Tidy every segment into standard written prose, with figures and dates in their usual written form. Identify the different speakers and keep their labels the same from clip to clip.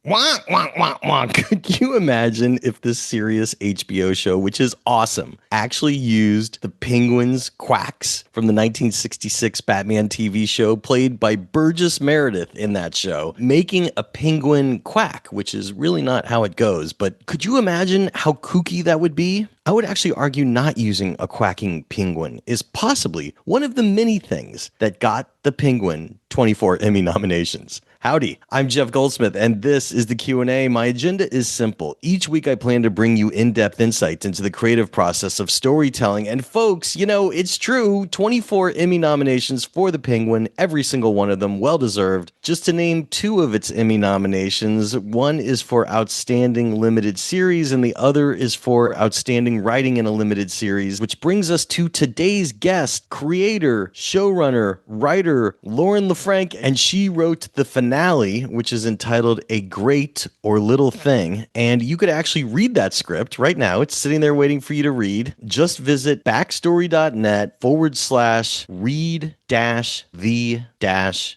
Speaker 1: Wah, wah, wah, wah. Could you imagine if this serious HBO show, which is awesome, actually used the Penguin's quacks from the 1966 Batman TV show played by Burgess Meredith in that show, making a penguin quack, which is really not how it goes. But could you imagine how kooky that would be? I would actually argue not using a quacking penguin is possibly one of the many things that got the Penguin 24 Emmy nominations. Howdy, I'm Jeff Goldsmith, and this is the Q&A. My agenda is simple. Each week I plan to bring you in-depth insights into the creative process of storytelling. And folks, you know, it's true, 24 Emmy nominations for the Penguin, every single one of them well-deserved. Just to name two of its Emmy nominations, one is for Outstanding Limited Series, and the other is for Outstanding Writing in a Limited Series, which brings us to today's guest, creator, showrunner, writer, Lauren LeFranc, and she wrote the finale, which is entitled A Great or Little Thing. And you could actually read that script right now. It's sitting there waiting for you to read. Just visit backstory.net/read the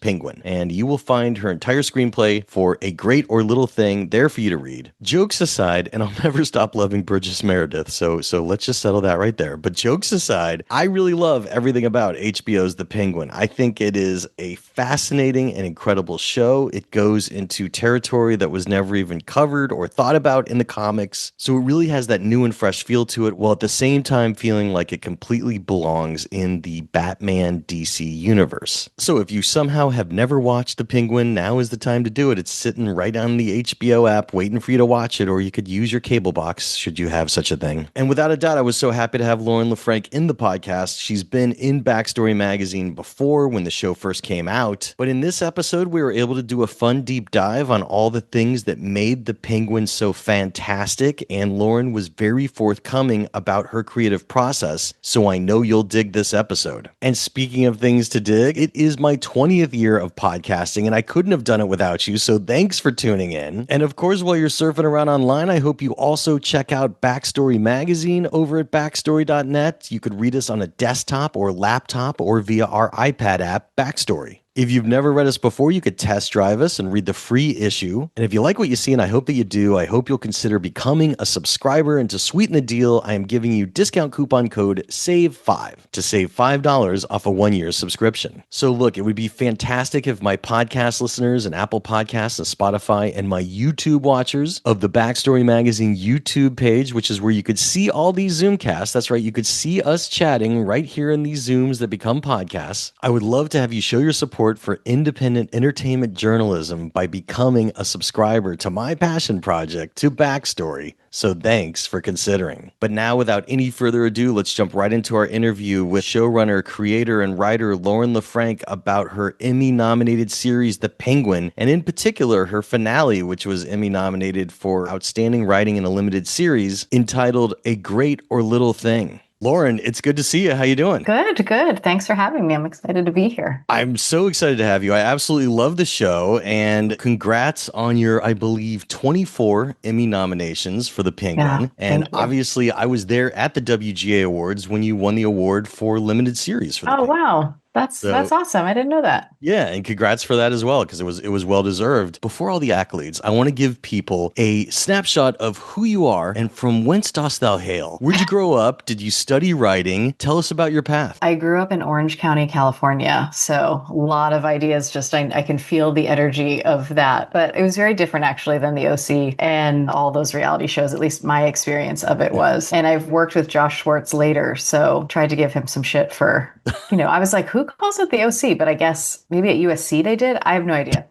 Speaker 1: penguin, and you will find her entire screenplay for A Great or Little Thing there for you to read. Jokes aside, and I'll never stop loving Burgess Meredith, so let's just settle that right there. But jokes aside, I really love everything about HBO's The Penguin. I think it is a fascinating and incredible show. It goes into territory that was never even covered or thought about in the comics, so it really has that new and fresh feel to it, while at the same time feeling like it completely belongs in the Batman DC universe. So if you somehow have never watched The Penguin, now is the time to do it. It's sitting right on the HBO app waiting for you to watch it, or you could use your cable box should you have such a thing. And without a doubt, I was so happy to have Lauren LeFranc in the podcast. She's been in Backstory magazine before when the show first came out, but in this episode we were able to do a fun deep dive on all the things that made The Penguin so fantastic, and Lauren was very forthcoming about her creative process, so I know you'll dig this episode. And speaking of things to dig, it is my 20th year of podcasting, and I couldn't have done it without you, so thanks for tuning in. And of course, while you're surfing around online, I hope you also check out Backstory Magazine over at backstory.net. You could read us on a desktop or laptop or via our iPad app, Backstory. If you've never read us before, you could test drive us and read the free issue. And if you like what you see, and I hope that you do, I hope you'll consider becoming a subscriber. And to sweeten the deal, I am giving you discount coupon code SAVE5 to save $5 off a 1-year subscription. So look, it would be fantastic if my podcast listeners and Apple Podcasts and Spotify and my YouTube watchers of the Backstory Magazine YouTube page, which is where you could see all these Zoomcasts. That's right, you could see us chatting right here in these Zooms that become podcasts. I would love to have you show your support for independent entertainment journalism by becoming a subscriber to my passion project, to Backstory. So thanks for considering. But now, without any further ado, let's jump right into our interview with showrunner, creator, and writer Lauren LeFranc about her Emmy-nominated series, The Penguin, and in particular, her finale, which was Emmy-nominated for Outstanding Writing in a Limited Series, entitled A Great or Little Thing. Lauren, it's good to see you. How you doing?
Speaker 2: Good, good. Thanks for having me. I'm excited to be here.
Speaker 1: I'm so excited to have you. I absolutely love the show, and congrats on your, I believe, 24 Emmy nominations for The Penguin.
Speaker 2: Yeah,
Speaker 1: And
Speaker 2: thank you.
Speaker 1: obviously, I was there at the WGA Awards when you won the award for limited series for The
Speaker 2: Oh,
Speaker 1: Penguin.
Speaker 2: wow. That's awesome. I didn't know that.
Speaker 1: Yeah, and congrats for that as well, because it was well deserved. Before all the accolades, I want to give people a snapshot of who you are and from whence dost thou hail. Where'd you grow up? Did you study writing? Tell us about your path.
Speaker 2: I grew up in Orange County, California, so a lot of ideas. Just I can feel the energy of that, but it was very different actually than the OC and all those reality shows. At least my experience of it was. And I've worked with Josh Schwartz later, so tried to give him some shit for, I was like, who calls it the OC? But I guess maybe at USC they did. I have no idea.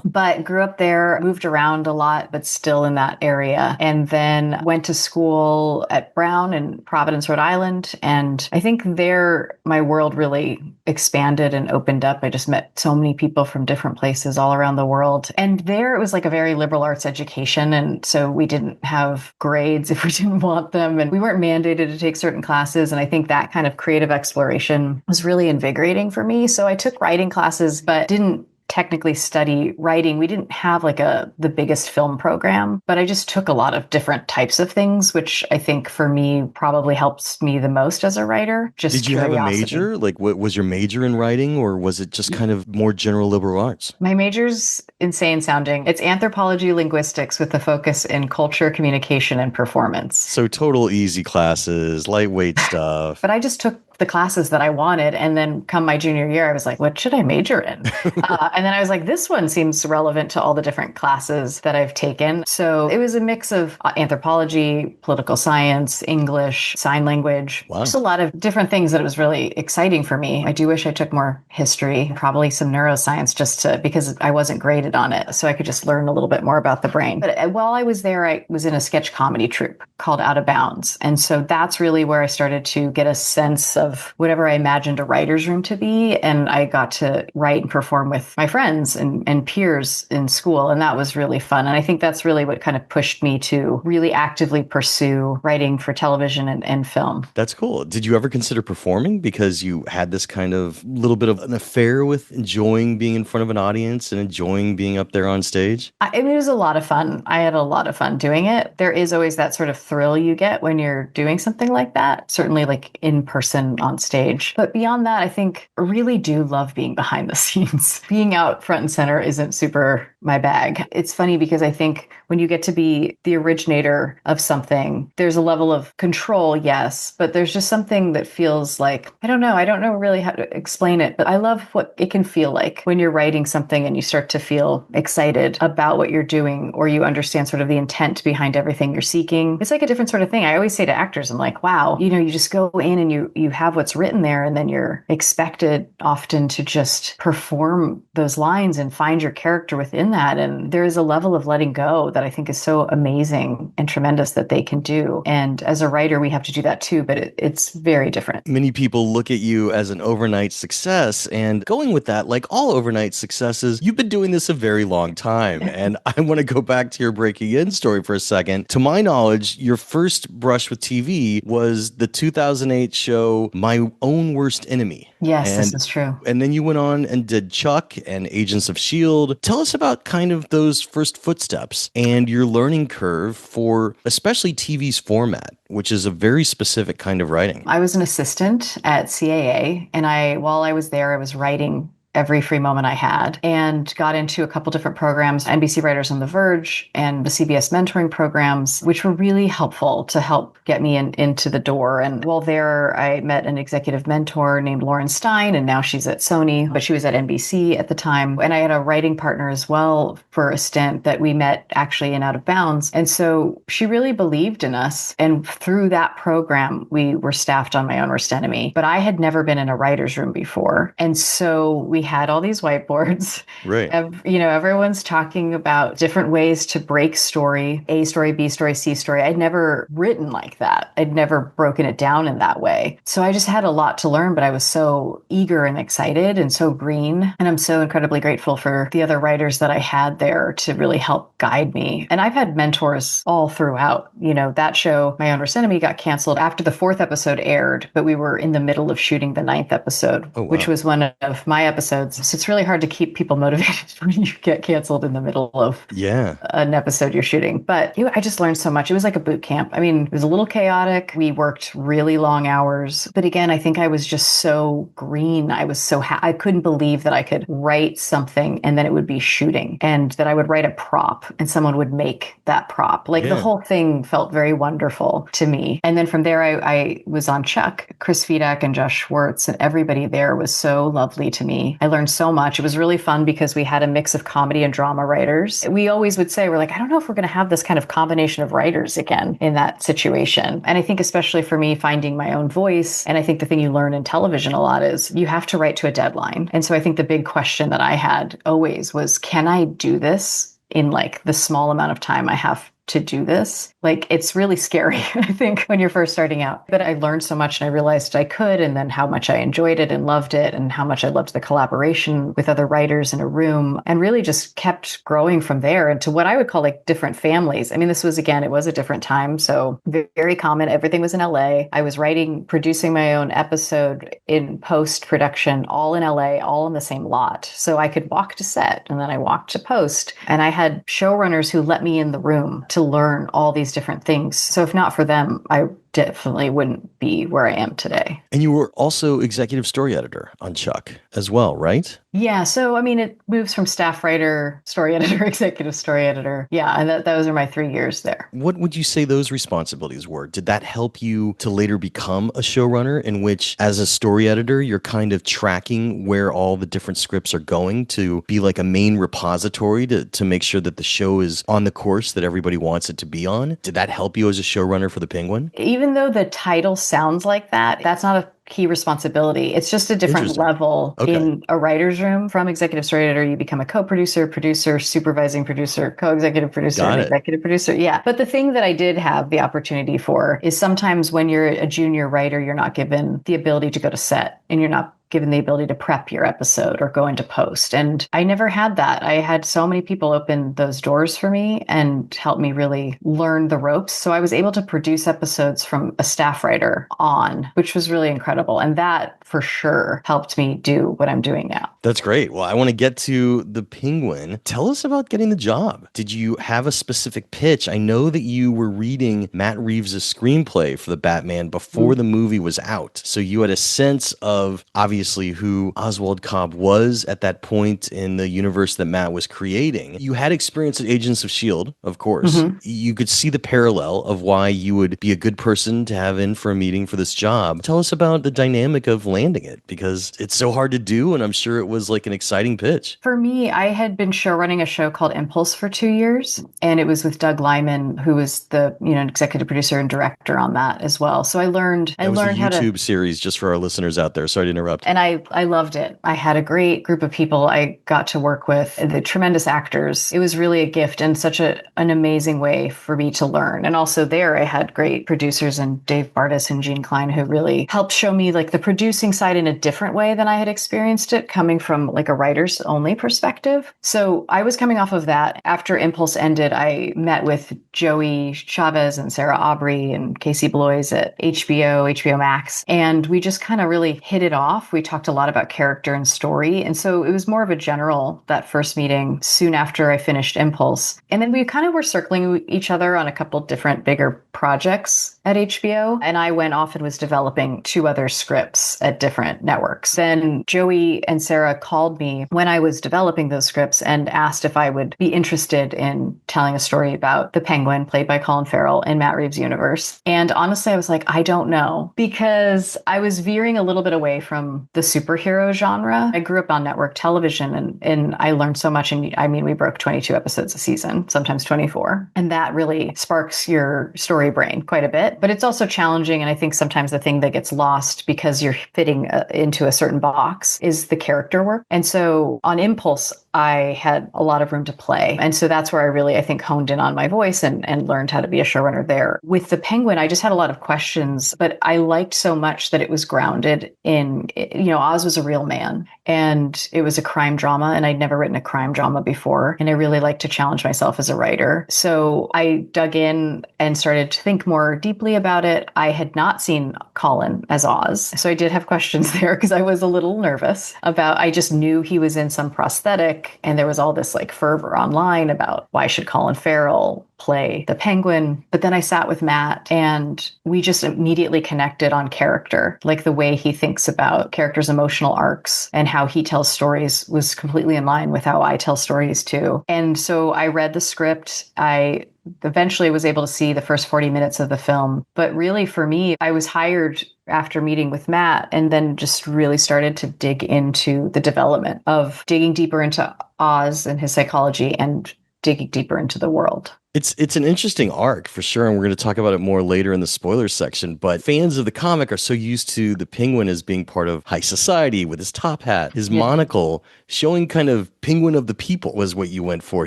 Speaker 2: But grew up there, moved around a lot, but still in that area. And then went to school at Brown in Providence, Rhode Island. And I think there my world really expanded and opened up. I just met so many people from different places all around the world. And there it was like a very liberal arts education. And so we didn't have grades if we didn't want them. And we weren't mandated to take certain classes. And I think that kind of creative exploration was really invigorating for me. So I took writing classes, but didn't technically study writing. We didn't have like the biggest film program, but I just took a lot of different types of things, which I think for me probably helps me the most as a writer. Just
Speaker 1: Did you have a
Speaker 2: curiosity.
Speaker 1: major? Like, what was your major in writing, or was it just kind of more general liberal arts?
Speaker 2: My major's insane sounding. It's anthropology linguistics with a focus in culture, communication, and performance.
Speaker 1: So total easy classes, lightweight stuff.
Speaker 2: But I just took the classes that I wanted. And then come my junior year, I was like, what should I major in? And then I was like, this one seems relevant to all the different classes that I've taken. So it was a mix of anthropology, political science, English, sign language,
Speaker 1: Wow.
Speaker 2: just a lot of different things that was really exciting for me. I do wish I took more history, probably some neuroscience because I wasn't graded on it. So I could just learn a little bit more about the brain. But while I was there, I was in a sketch comedy troupe called Out of Bounds. And so that's really where I started to get a sense of whatever I imagined a writer's room to be. And I got to write and perform with my friends and peers in school. And that was really fun. And I think that's really what kind of pushed me to really actively pursue writing for television and film.
Speaker 1: That's cool. Did you ever consider performing because you had this kind of little bit of an affair with enjoying being in front of an audience and enjoying being up there on stage?
Speaker 2: It was a lot of fun. I had a lot of fun doing it. There is always that sort of thrill you get when you're doing something like that, certainly like in person on stage. But beyond that, I think I really do love being behind the scenes. Being out front and center isn't super my bag. It's funny because I think when you get to be the originator of something, there's a level of control, yes, but there's just something that feels like, I don't know really how to explain it, but I love what it can feel like when you're writing something and you start to feel excited about what you're doing, or you understand sort of the intent behind everything you're seeking. It's like a different sort of thing. I always say to actors, I'm like, wow, you just go in and you have what's written there, and then you're expected often to just perform those lines and find your character within that. And there is a level of letting go that I think is so amazing and tremendous that they can do. And as a writer, we have to do that too, but it's very different.
Speaker 1: Many people look at you as an overnight success, and going with that, like all overnight successes, you've been doing this a very long time. And I want to go back to your breaking in story for a second. To my knowledge, your first brush with TV was the 2008 show My Own Worst Enemy.
Speaker 2: Yes, this is true.
Speaker 1: And then you went on and did Chuck and Agents of S.H.I.E.L.D. Tell us about kind of those first footsteps and your learning curve for especially TV's format, which is a very specific kind of writing.
Speaker 2: I was an assistant at CAA, and while I was there, I was writing every free moment I had, and got into a couple different programs, NBC Writers on the Verge and the CBS mentoring programs, which were really helpful to help get me into the door. And while there, I met an executive mentor named Lauren Stein, and now she's at Sony, but she was at NBC at the time. And I had a writing partner as well for a stint that we met actually in Out of Bounds. And so she really believed in us. And through that program, we were staffed on My Own Worst Enemy. But I had never been in a writer's room before. And so we had all these whiteboards.
Speaker 1: Right.
Speaker 2: Everyone's talking about different ways to break story, A story, B story, C story. I'd never written like that. I'd never broken it down in that way. So I just had a lot to learn, but I was so eager and excited and so green. And I'm so incredibly grateful for the other writers that I had there to really help guide me. And I've had mentors all throughout. That show, My Own Worst Enemy, got canceled after the 4th episode aired, but we were in the middle of shooting the 9th episode,
Speaker 1: Oh, wow.
Speaker 2: which was one of my episodes. So it's really hard to keep people motivated when you get canceled in the middle of an episode you're shooting. But I just learned so much. It was like a boot camp. I mean, it was a little chaotic. We worked really long hours. But again, I think I was just so green. I was so I couldn't believe that I could write something and then it would be shooting, and that I would write a prop and someone would make that prop. Like the whole thing felt very wonderful to me. And then from there, I was on Chuck, Chris Fedak and Josh Schwartz, and everybody there was so lovely to me. I learned so much. It was really fun because we had a mix of comedy and drama writers. We always would say, we're like, I don't know if we're going to have this kind of combination of writers again in that situation. And I think especially for me, finding my own voice, and I think the thing you learn in television a lot is you have to write to a deadline. And so I think the big question that I had always was, can I do this in like the small amount of time I have to do this. Like, it's really scary, I think, when you're first starting out. But I learned so much and I realized I could, and then how much I enjoyed it and loved it, and how much I loved the collaboration with other writers in a room, and really just kept growing from there into what I would call like different families. I mean, this was, again, it was a different time. So very common. Everything was in LA. I was writing, producing my own episode in post production, all in LA, all in the same lot. So I could walk to set and then I walked to post. And I had showrunners who let me in the room to learn all these different things. So if not for them, I definitely wouldn't be where I am today.
Speaker 1: And you were also executive story editor on Chuck as well, right?
Speaker 2: Yeah. So, I mean, it moves from staff writer, story editor, executive story editor. Yeah. And those are my 3 years there.
Speaker 1: What would you say those responsibilities were? Did that help you to later become a showrunner, in which, as a story editor, you're kind of tracking where all the different scripts are going to be like a main repository to make sure that the show is on the course that everybody wants it to be on? Did that help you as a showrunner for The Penguin?
Speaker 2: Even though the title sounds like that, that's not a key responsibility. It's just a different level in a writer's room. From executive story editor, you become a co-producer, producer, supervising producer, co-executive producer, and executive producer. Yeah. But the thing that I did have the opportunity for is sometimes when you're a junior writer, you're not given the ability to go to set, and you're not given the ability to prep your episode or go into post. And I never had that. I had so many people open those doors for me and help me really learn the ropes. So I was able to produce episodes from a staff writer on, which was really incredible. And that for sure helped me do what I'm doing now.
Speaker 1: That's great. Well, I want to get to The Penguin. Tell us about getting the job. Did you have a specific pitch? I know that you were reading Matt Reeves' screenplay for the Batman before the movie was out. So you had a sense of, obviously, who Oswald Cobb was at that point in the universe that Matt was creating. You had experience at Agents of S.H.I.E.L.D., of course. You could see the parallel of why you would be a good person to have in for a meeting for this job. Tell us about the dynamic of landing it, because it's so hard to do, and I'm sure it was like an exciting pitch.
Speaker 2: For me, I had been showrunning a show called Impulse for 2 years, and it was with Doug Lyman, who was the executive producer and director on that as well. So I learned
Speaker 1: how to... It was a YouTube series, just for our listeners out there. Sorry to interrupt.
Speaker 2: And I loved it. I had a great group of people I got to work with, the tremendous actors. It was really a gift and such an amazing way for me to learn. And also there, I had great producers and Dave Bardis and Gene Klein, who really helped show me like the producing side in a different way than I had experienced it, coming from like a writer's only perspective. So I was coming off of that. After Impulse ended, I met with Joey Chavez and Sarah Aubrey and Casey Bloys at HBO Max. And we just kind of really hit it off. We talked a lot about character and story. And so it was more of a general, that first meeting soon after I finished Impulse. And then we kind of were circling each other on a couple different bigger projects at HBO. And I went off and was developing 2 other scripts at different networks. Then Joey and Sarah called me when I was developing those scripts and asked if I would be interested in telling a story about the Penguin, played by Colin Farrell, in Matt Reeves' universe. And honestly, I was like, I don't know, because I was veering a little bit away from the superhero genre. I grew up on network television and I learned so much. And I mean, we broke 22 episodes a season, sometimes 24. And that really sparks your story brain quite a bit. But it's also challenging. And I think sometimes the thing that gets lost because you're fitting into a certain box is the character work. And so on Impulse, I had a lot of room to play. And so that's where I really, I think, honed in on my voice and learned how to be a showrunner there. With The Penguin, I just had a lot of questions, but I liked so much that it was grounded in, Oz was a real man and it was a crime drama, and I'd never written a crime drama before. And I really like to challenge myself as a writer. So I dug in and started to think more deeply about it. I had not seen Colin as Oz. So I did have questions there because I was a little nervous I just knew he was in some prosthetic, and there was all this like fervor online about why should Colin Farrell play the Penguin. But then I sat with Matt and we just immediately connected on character, like the way he thinks about characters' emotional arcs and how he tells stories was completely in line with how I tell stories too. And so I read the script. I eventually was able to see the first 40 minutes of the film. But really for me, I was hired after meeting with Matt and then just really started to dig into the development of digging deeper into Oz and his psychology and digging deeper into the world.
Speaker 1: It's an interesting arc for sure, and we're going to talk about it more later in the spoilers section. But fans of the comic are so used to the Penguin as being part of high society with his top hat, his
Speaker 2: Yeah.
Speaker 1: monocle, showing kind of Penguin of the people was what you went for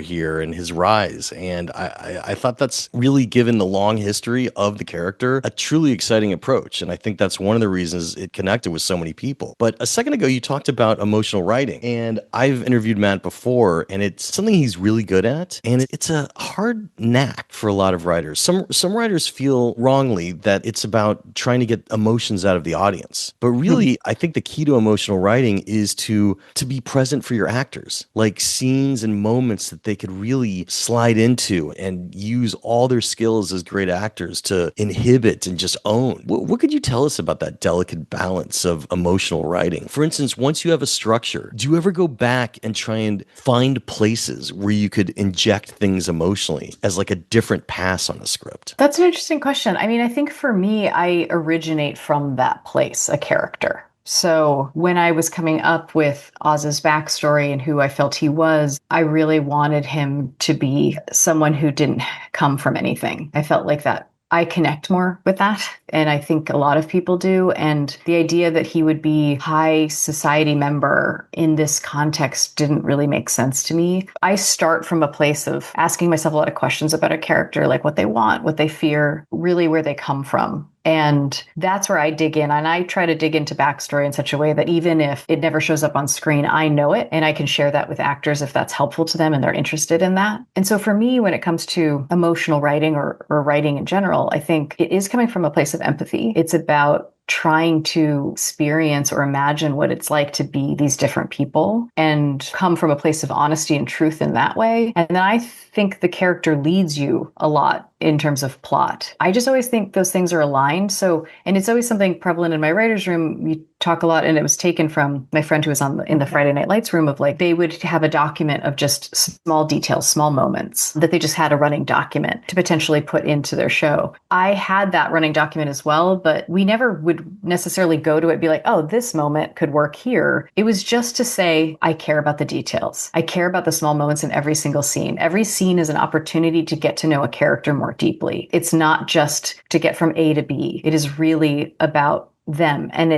Speaker 1: here, and his rise. And I thought that's really given the long history of the character a truly exciting approach, and I think that's one of the reasons it connected with so many people. But a second ago, you talked about emotional writing, and I've interviewed Matt before, and it's something he's really good at, and it's a hard knack for a lot of writers. Some writers feel wrongly that it's about trying to get emotions out of the audience. But really, I think the key to emotional writing is to be present for your actors, like scenes and moments that they could really slide into and use all their skills as great actors to inhibit and just own. What could you tell us about that delicate balance of emotional writing? For instance, once you have a structure, do you ever go back and try and find places where you could inject things emotionally as like a different pass on a script?
Speaker 2: That's an interesting question. I mean, I think for me, I originate from that place, a character. So when I was coming up with Oz's backstory and who I felt he was, I really wanted him to be someone who didn't come from anything. I felt like that I connect more with that. And I think a lot of people do. And the idea that he would be high society member in this context didn't really make sense to me. I start from a place of asking myself a lot of questions about a character, like what they want, what they fear, really where they come from. And that's where I dig in. And I try to dig into backstory in such a way that even if it never shows up on screen, I know it and I can share that with actors if that's helpful to them and they're interested in that. And so for me, when it comes to emotional writing or writing in general, I think it is coming from a place of empathy. It's about trying to experience or imagine what it's like to be these different people and come from a place of honesty and truth in that way. And then I think the character leads you a lot in terms of plot. I just always think those things are aligned. So, and it's always something prevalent in my writer's room. We talk a lot, and it was taken from my friend who was in the Friday Night Lights room, of like, they would have a document of just small details, small moments that they just had a running document to potentially put into their show. I had that running document as well, but we never would necessarily go to it and be like, oh, this moment could work here. It was just to say, I care about the details. I care about the small moments in every single scene. Every scene is an opportunity to get to know a character more deeply. It's not just to get from A to B. It is really about them. And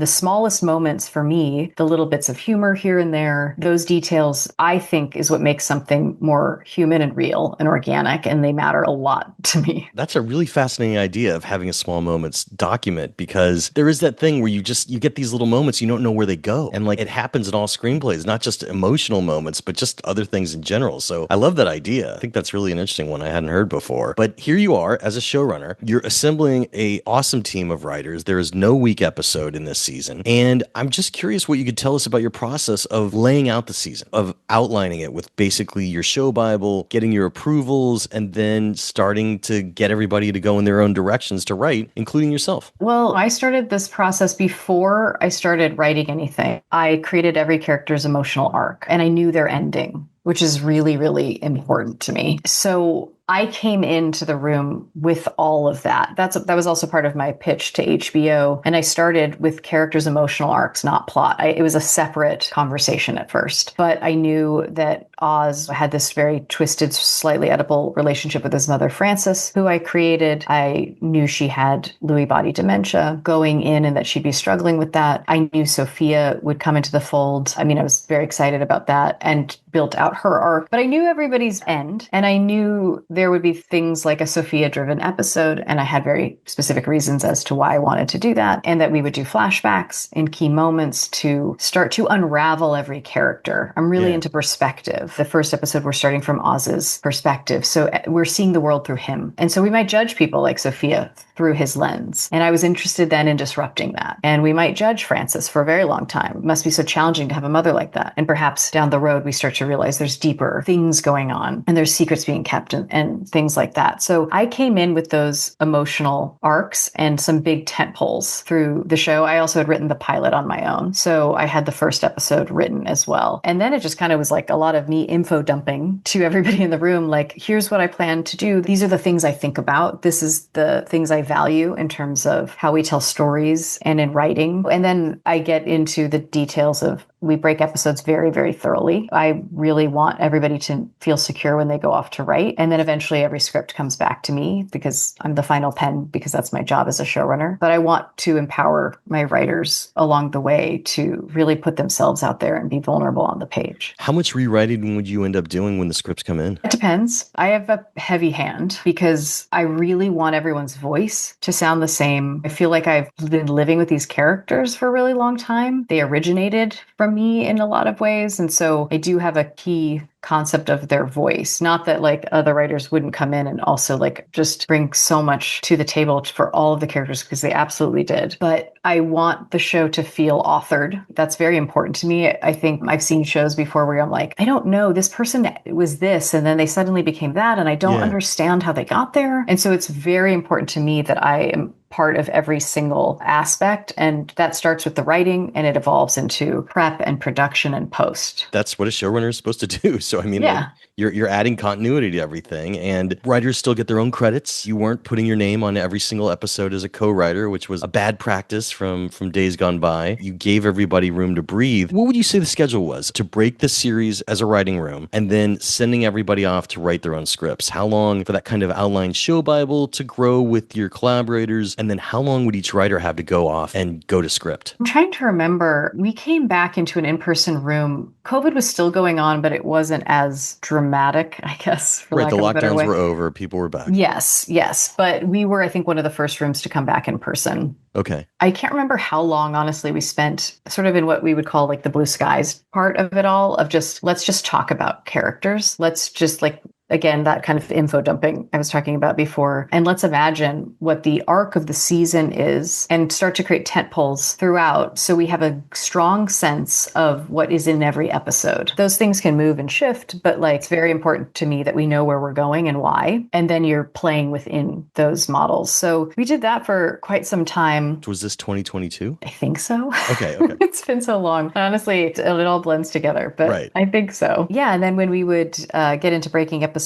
Speaker 2: the smallest moments for me, the little bits of humor here and there, those details, I think is what makes something more human and real and organic. And they matter a lot to me.
Speaker 1: That's a really fascinating idea of having a small moments document, because there is that thing where you get these little moments, you don't know where they go. And like it happens in all screenplays, not just emotional moments, but just other things in general. So I love that idea. I think that's really an interesting one I hadn't heard before. But here you are as a showrunner, you're assembling a awesome team of writers. There is no weak episode in this season. And I'm just curious what you could tell us about your process of laying out the season, of outlining it with basically your show Bible, getting your approvals, and then starting to get everybody to go in their own directions to write, including yourself.
Speaker 2: Well, I started this process before I started writing anything. I created every character's emotional arc and I knew their ending, which is really, really important to me. So I came into the room with all of that. That was also part of my pitch to HBO. And I started with characters' emotional arcs, not plot. It was a separate conversation at first. But I knew that Oz had this very twisted, slightly edible relationship with his mother, Frances, who I created. I knew she had Lewy body dementia going in and that she'd be struggling with that. I knew Sophia would come into the fold. I mean, I was very excited about that and built out her arc. But I knew everybody's end. And I knew there would be things like a Sophia-driven episode. And I had very specific reasons as to why I wanted to do that. And that we would do flashbacks in key moments to start to unravel every character. I'm really into perspective. The first episode, we're starting from Oz's perspective. So we're seeing the world through him. And so we might judge people like Sophia through his lens. And I was interested then in disrupting that. And we might judge Frances for a very long time. It must be so challenging to have a mother like that. And perhaps down the road, we start to realize there's deeper things going on and there's secrets being kept and things like that. So I came in with those emotional arcs and some big tent poles through the show. I also had written the pilot on my own. So I had the first episode written as well. And then it just kind of was like a lot of me info dumping to everybody in the room. Like, here's what I plan to do. These are the things I think about. This is the things I value in terms of how we tell stories and in writing. And then I get into the details of We break episodes very, very thoroughly. I really want everybody to feel secure when they go off to write. And then eventually every script comes back to me because I'm the final pen, because that's my job as a showrunner. But I want to empower my writers along the way to really put themselves out there and be vulnerable on the page.
Speaker 1: How much rewriting would you end up doing when the scripts come in?
Speaker 2: It depends. I have a heavy hand because I really want everyone's voice to sound the same. I feel like I've been living with these characters for a really long time. They originated from me in a lot of ways. And so I do have a key concept of their voice. Not that like other writers wouldn't come in and also like just bring so much to the table for all of the characters, because they absolutely did. But I want the show to feel authored. That's very important to me. I think I've seen shows before where I'm like, I don't know, this person was this and then they suddenly became that, and I don't understand how they got there. And so it's very important to me that I am part of every single aspect. And that starts with the writing and it evolves into prep and production and post.
Speaker 1: That's what a showrunner is supposed to do. So, I mean, like, you're adding continuity to everything, and writers still get their own credits. You weren't putting your name on every single episode as a co-writer, which was a bad practice from days gone by. You gave everybody room to breathe. What would you say the schedule was to break the series as a writing room and then sending everybody off to write their own scripts? How long for that kind of outline show Bible to grow with your collaborators? And then how long would each writer have to go off and go to script?
Speaker 2: I'm trying to remember. We came back into an in-person room. COVID was still going on, but it wasn't as dramatic, I guess.
Speaker 1: Right, the lockdowns were over. People were back.
Speaker 2: Yes. But we were, I think, one of the first rooms to come back in person.
Speaker 1: Okay.
Speaker 2: I can't remember how long, honestly, we spent sort of in what we would call like the blue skies part of it all, of just, let's just talk about characters. Let's just like, again, that kind of info dumping I was talking about before. And let's imagine what the arc of the season is and start to create tent poles throughout. So we have a strong sense of what is in every episode. Those things can move and shift, but like, it's very important to me that we know where we're going and why. And then you're playing within those models. So we did that for quite some time.
Speaker 1: Was this 2022?
Speaker 2: I think so.
Speaker 1: Okay.
Speaker 2: It's been so long. Honestly, it all blends together, but
Speaker 1: right.
Speaker 2: I think so. Yeah. And then when we would get into breaking episodes,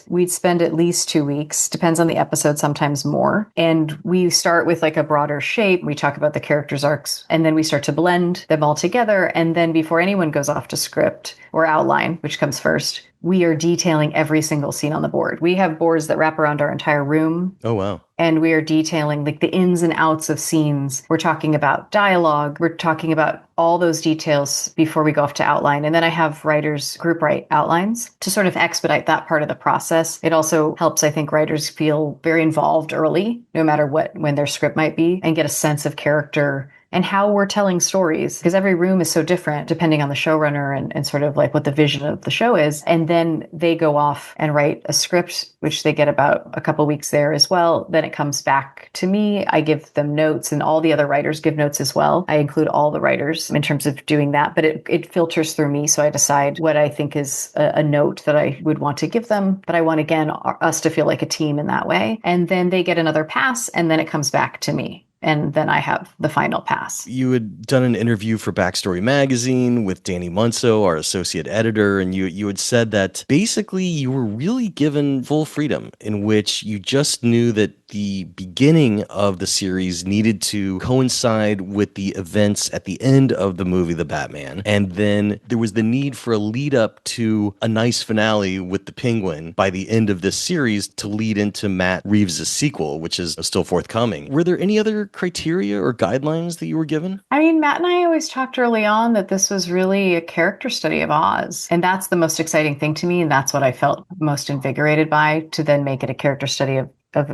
Speaker 2: we'd spend at least 2 weeks, depends on the episode, sometimes more. And we start with like a broader shape. We talk about the characters' arcs, and then we start to blend them all together. And then before anyone goes off to script or outline, which comes first, we are detailing every single scene on the board. We have boards that wrap around our entire room.
Speaker 1: Oh, wow.
Speaker 2: And we are detailing like the ins and outs of scenes. We're talking about dialogue. We're talking about all those details before we go off to outline. And then I have writers group write outlines to sort of expedite that part of the process. It also helps, I think, writers feel very involved early, no matter when their script might be, and get a sense of character and how we're telling stories, because every room is so different depending on the showrunner and sort of like what the vision of the show is. And then they go off and write a script, which they get about a couple weeks there as well. Then it comes back to me. I give them notes, and all the other writers give notes as well. I include all the writers in terms of doing that, but it filters through me. So I decide what I think is a note that I would want to give them. But I want, again, us to feel like a team in that way. And then they get another pass, and then it comes back to me. And then I have the final pass.
Speaker 1: You had done an interview for Backstory Magazine with Danny Munso, our associate editor, and you had said that basically you were really given full freedom, in which you just knew that the beginning of the series needed to coincide with the events at the end of the movie The Batman. And then there was the need for a lead up to a nice finale with the Penguin by the end of this series to lead into Matt Reeves' sequel, which is still forthcoming. Were there any other criteria or guidelines that you were given?
Speaker 2: I mean, Matt and I always talked early on that this was really a character study of Oz. And that's the most exciting thing to me. And that's what I felt most invigorated by, to then make it a character study of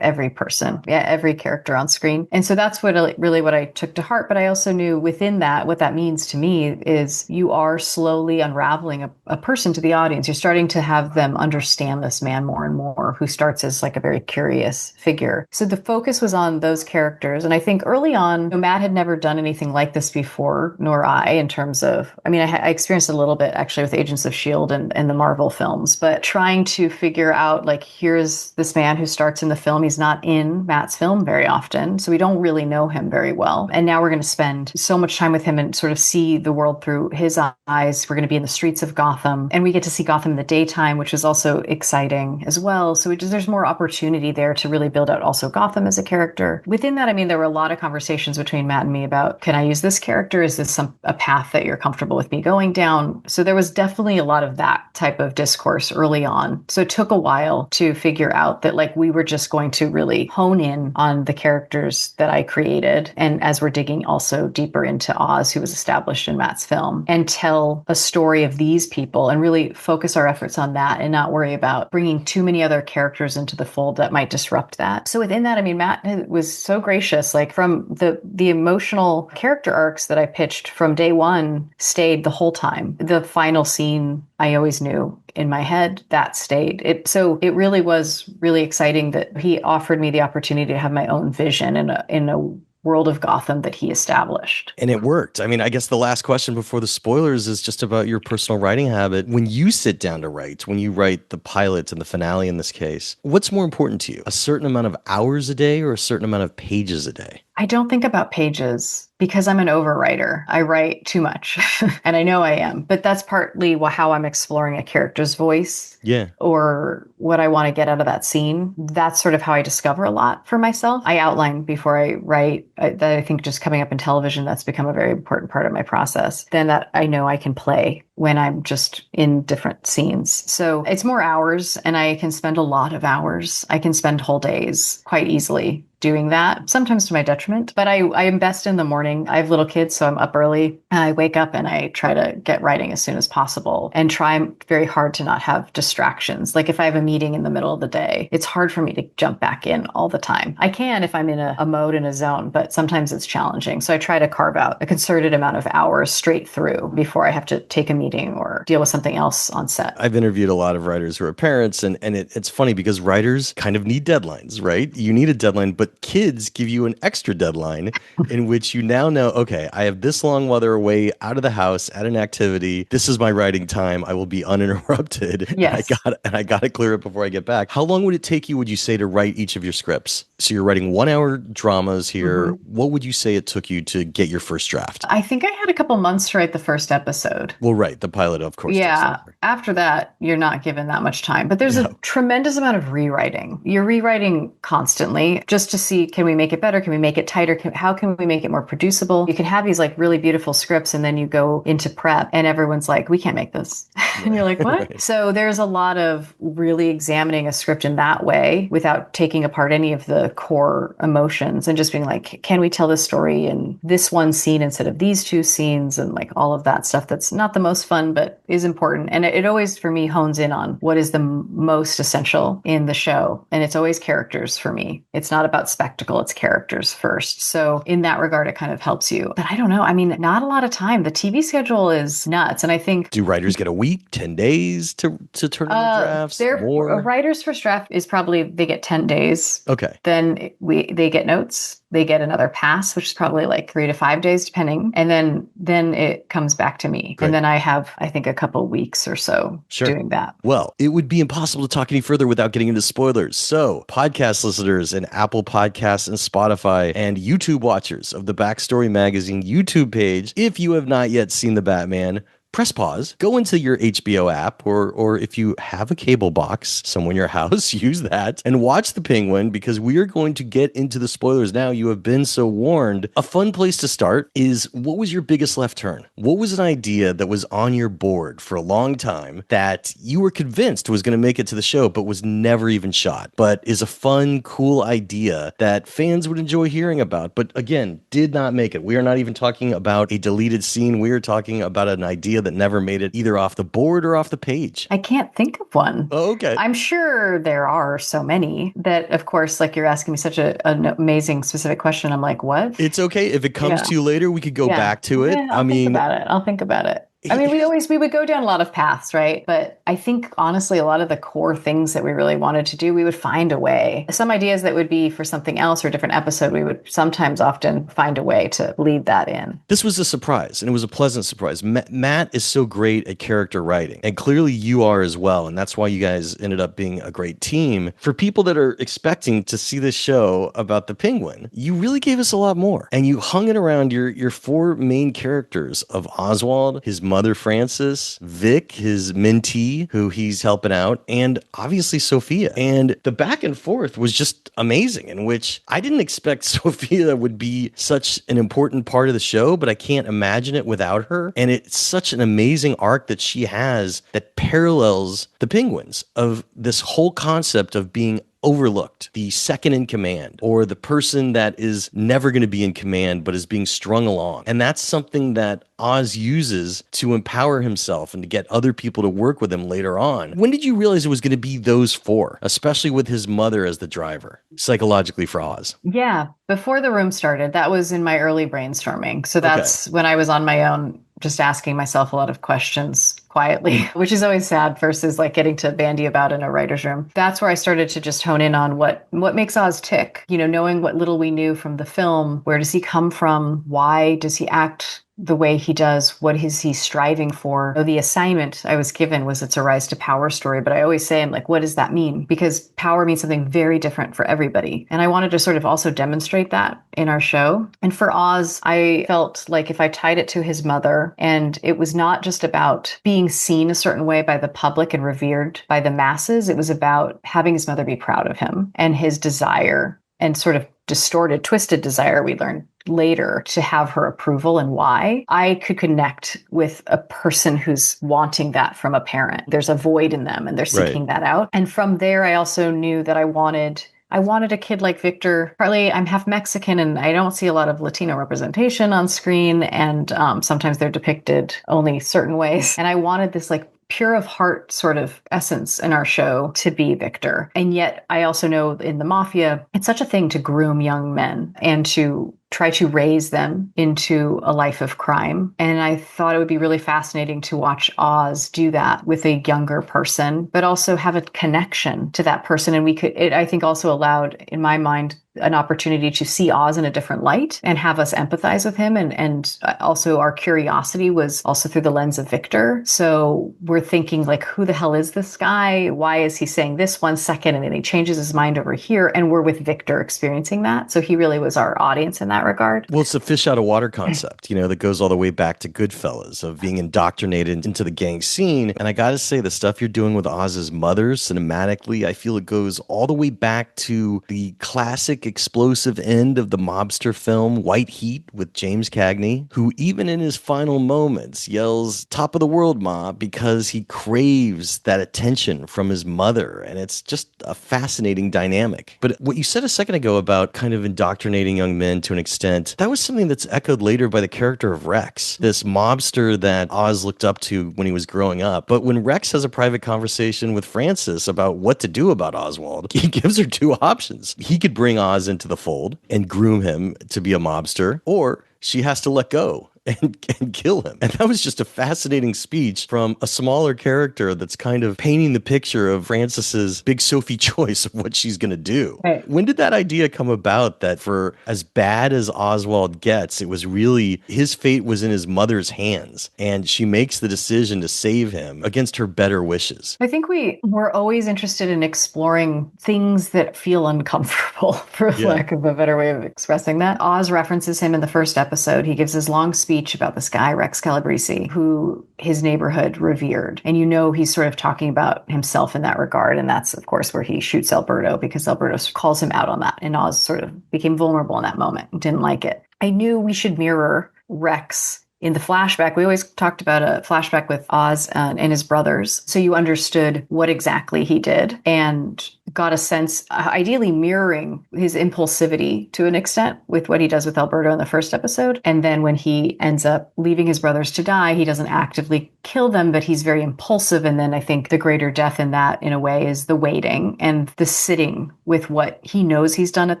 Speaker 2: every person, every character on screen. And so that's what I took to heart. But I also knew within that, what that means to me is you are slowly unraveling a person to the audience. You're starting to have them understand this man more and more, who starts as like a very curious figure. So the focus was on those characters. And I think early on, Matt had never done anything like this before, nor I, in terms of, I mean, I experienced a little bit actually with Agents of S.H.I.E.L.D. and the Marvel films, but trying to figure out like, here's this man who starts in the film. He's not in Matt's film very often, so we don't really know him very well. And now we're going to spend so much time with him and sort of see the world through his eyes. We're going to be in the streets of Gotham, and we get to see Gotham in the daytime, which is also exciting as well. So there's more opportunity there to really build out also Gotham as a character. Within that, I mean, there were a lot of conversations between Matt and me about, can I use this character? Is this a path that you're comfortable with me going down? So there was definitely a lot of that type of discourse early on. So it took a while to figure out that like we were just going to really hone in on the characters that I created. And as we're digging also deeper into Oz, who was established in Matt's film, and tell a story of these people and really focus our efforts on that and not worry about bringing too many other characters into the fold that might disrupt that. So within that, I mean, Matt was so gracious, like from the emotional character arcs that I pitched from day one stayed the whole time. The final scene, I always knew in my head that stayed. So it really was really exciting that he offered me the opportunity to have my own vision in a world of Gotham that he established.
Speaker 1: And it worked. I mean, I guess the last question before the spoilers is just about your personal writing habit. When you sit down to write, when you write the pilot and the finale in this case, what's more important to you? A certain amount of hours a day or a certain amount of pages a day?
Speaker 2: I don't think about pages because I'm an overwriter. I write too much, and I know I am, but that's partly how I'm exploring a character's voice.
Speaker 1: Yeah.
Speaker 2: Or what I want to get out of that scene. That's sort of how I discover a lot for myself. I outline before I write. That I think just coming up in television, that's become a very important part of my process. Then that I know I can play when I'm just in different scenes. So it's more hours, and I can spend a lot of hours. I can spend whole days quite easily doing that, sometimes to my detriment, but I am best in the morning. I have little kids, so I'm up early. I wake up and I try to get writing as soon as possible and try very hard to not have distractions. Like if I have a meeting in the middle of the day, it's hard for me to jump back in all the time. I can if I'm in a mode and a zone, but sometimes it's challenging. So I try to carve out a concerted amount of hours straight through before I have to take a meeting or deal with something else on set.
Speaker 1: I've interviewed a lot of writers who are parents, and it's funny because writers kind of need deadlines, right? You need a deadline, but kids give you an extra deadline in which you now know, okay, I have this long while they're away out of the house at an activity. This is my writing time. I will be uninterrupted.
Speaker 2: Yes.
Speaker 1: And I got to clear it before I get back. How long would it take you, would you say, to write each of your scripts? So you're writing 1 hour dramas here. Mm-hmm. What would you say it took you to get your first draft?
Speaker 2: I think I had a couple months to write the first episode.
Speaker 1: Well, right. The pilot, of course.
Speaker 2: Yeah. After that, you're not given that much time. But there's a tremendous amount of rewriting. You're rewriting constantly just to see, can we make it better? Can we make it tighter? How can we make it more producible? You can have these like really beautiful scripts and then you go into prep and everyone's like, we can't make this. Right. And you're like, what? Right. So there's a lot of really examining a script in that way without taking apart any of the core emotions and just being like, can we tell this story in this one scene instead of these two scenes? And like all of that stuff that's not the most fun, but is important. And it always, for me, hones in on what is the most essential in the show. And it's always characters for me. It's not about spectacle, it's characters first. So in that regard, it kind of helps you. But I don't know. I mean, not a lot of time. The TV schedule is nuts. And I think...
Speaker 1: Do writers get a week, 10 days to turn in the drafts?
Speaker 2: A writer's first draft is probably, they get 10 days.
Speaker 1: Okay.
Speaker 2: Then they get notes. They get another pass, which is probably like 3 to 5 days, depending. And then it comes back to me. Great. And then I have, I think, a couple weeks or so doing that.
Speaker 1: Well, it would be impossible to talk any further without getting into spoilers. So podcast listeners and Apple Podcasts and Spotify and YouTube watchers of the Backstory Magazine YouTube page, if you have not yet seen The Batman, press pause, go into your HBO app, or if you have a cable box somewhere in your house, use that, and watch The Penguin, because we are going to get into the spoilers now. You have been so warned. A fun place to start is, what was your biggest left turn? What was an idea that was on your board for a long time that you were convinced was going to make it to the show, but was never even shot, but is a fun, cool idea that fans would enjoy hearing about, but again, did not make it? We are not even talking about a deleted scene. We are talking about an idea that never made it either off the board or off the page.
Speaker 2: I can't think of one.
Speaker 1: Oh, okay.
Speaker 2: I'm sure there are so many that, of course, like you're asking me such an amazing specific question. I'm like, what?
Speaker 1: It's okay. If it comes to you later, we could go back to it.
Speaker 2: Yeah, I'll think about it. I mean, we would go down a lot of paths, right? But I think honestly, a lot of the core things that we really wanted to do, we would find a way. Some ideas that would be for something else or a different episode, we would sometimes often find a way to lead that in.
Speaker 1: This was a surprise, and it was a pleasant surprise. Matt is so great at character writing, and clearly you are as well, and that's why you guys ended up being a great team. For people that are expecting to see this show about the Penguin, you really gave us a lot more, and you hung it around your four main characters of Oswald, his mother Frances, Vic, his mentee, who he's helping out, and obviously Sophia. And the back and forth was just amazing, in which I didn't expect Sophia would be such an important part of the show, but I can't imagine it without her. And it's such an amazing arc that she has that parallels the Penguins, of this whole concept of being overlooked, the second in command, or the person that is never going to be in command but is being strung along. And that's something that Oz uses to empower himself and to get other people to work with him later on. When did you realize it was going to be those four, especially with his mother as the driver, psychologically for Oz?
Speaker 2: Yeah, before the room started, that was in my early brainstorming. So that's when I was on my own, just asking myself a lot of questions quietly, which is always sad versus like getting to bandy about in a writer's room. That's where I started to just hone in on what makes Oz tick. You know, knowing what little we knew from the film. Where does he come from? Why does he act the way he does? What is he striving for? The assignment I was given was it's a rise to power story, but I always say, I'm like, what does that mean? Because power means something very different for everybody. And I wanted to sort of also demonstrate that in our show. And for Oz, I felt like if I tied it to his mother, and it was not just about being seen a certain way by the public and revered by the masses, it was about having his mother be proud of him and his desire, and sort of distorted, twisted desire, we learned later, to have her approval and why. I could connect with a person who's wanting that from a parent. There's a void in them and they're seeking that out. And from there, I also knew that I wanted a kid like Victor. Partly I'm half Mexican and I don't see a lot of Latino representation on screen. And sometimes they're depicted only certain ways. And I wanted this like pure of heart sort of essence in our show to be Victor. And yet I also know in the mafia, it's such a thing to groom young men and to try to raise them into a life of crime. And I thought it would be really fascinating to watch Oz do that with a younger person, but also have a connection to that person. And it, I think, also allowed, in my mind, an opportunity to see Oz in a different light and have us empathize with him. And also our curiosity was also through the lens of Victor. So we're thinking like, who the hell is this guy? Why is he saying this 1 second? And then he changes his mind over here. And we're with Victor experiencing that. So he really was our audience in that regard.
Speaker 1: Well, it's a fish out of water concept, that goes all the way back to Goodfellas, of being indoctrinated into the gang scene. And I got to say, the stuff you're doing with Oz's mother cinematically, I feel it goes all the way back to the classic explosive end of the mobster film White Heat with James Cagney, who even in his final moments yells top of the world, Ma, because he craves that attention from his mother. And it's just a fascinating dynamic. But what you said a second ago about kind of indoctrinating young men to an extent, that was something that's echoed later by the character of Rex, this mobster that Oz looked up to when he was growing up. But when Rex has a private conversation with Frances about what to do about Oswald, he gives her two options. He could bring Oz into the fold and groom him to be a mobster, or she has to let go and kill him. And that was just a fascinating speech from a smaller character that's kind of painting the picture of Frances's big Sophie choice of what she's going to do.
Speaker 2: Right.
Speaker 1: When did that idea come about, that for as bad as Oswald gets, it was really his fate was in his mother's hands, and she makes the decision to save him against her better wishes?
Speaker 2: I think we're always interested in exploring things that feel uncomfortable, for lack of a better way of expressing that. Oz references him in the first episode. He gives his long speech about this guy, Rex Calabrese, who his neighborhood revered. And he's sort of talking about himself in that regard. And that's, of course, where he shoots Alberto, because Alberto calls him out on that. And Oz sort of became vulnerable in that moment, didn't like it. I knew we should mirror Rex in the flashback. We always talked about a flashback with Oz and his brothers. So you understood what exactly he did. And got a sense, ideally mirroring his impulsivity to an extent with what he does with Alberto in the first episode. And then when he ends up leaving his brothers to die, he doesn't actively kill them, but he's very impulsive. And then I think the greater death in that, in a way, is the waiting and the sitting with what he knows he's done at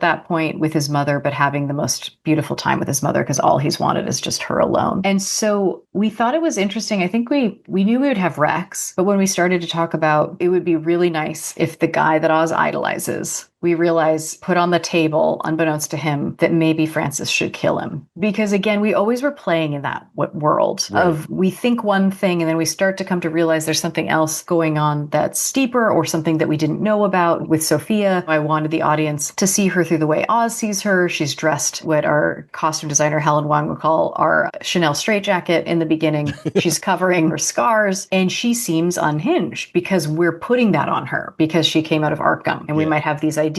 Speaker 2: that point with his mother, but having the most beautiful time with his mother because all he's wanted is just her alone. And so we thought it was interesting. I think we knew we would have Rex, but when we started to talk about it would be really nice if the guy that Oz idolizes, we realize, put on the table, unbeknownst to him, that maybe Francis should kill him. Because again, we always were playing in that world of we think one thing and then we start to come to realize there's something else going on that's steeper or something that we didn't know about. With Sophia, I wanted the audience to see her through the way Oz sees her. She's dressed what our costume designer Helen Wang would call our Chanel straitjacket in the beginning. She's covering her scars and she seems unhinged because we're putting that on her because she came out of Arkham and we might have these ideas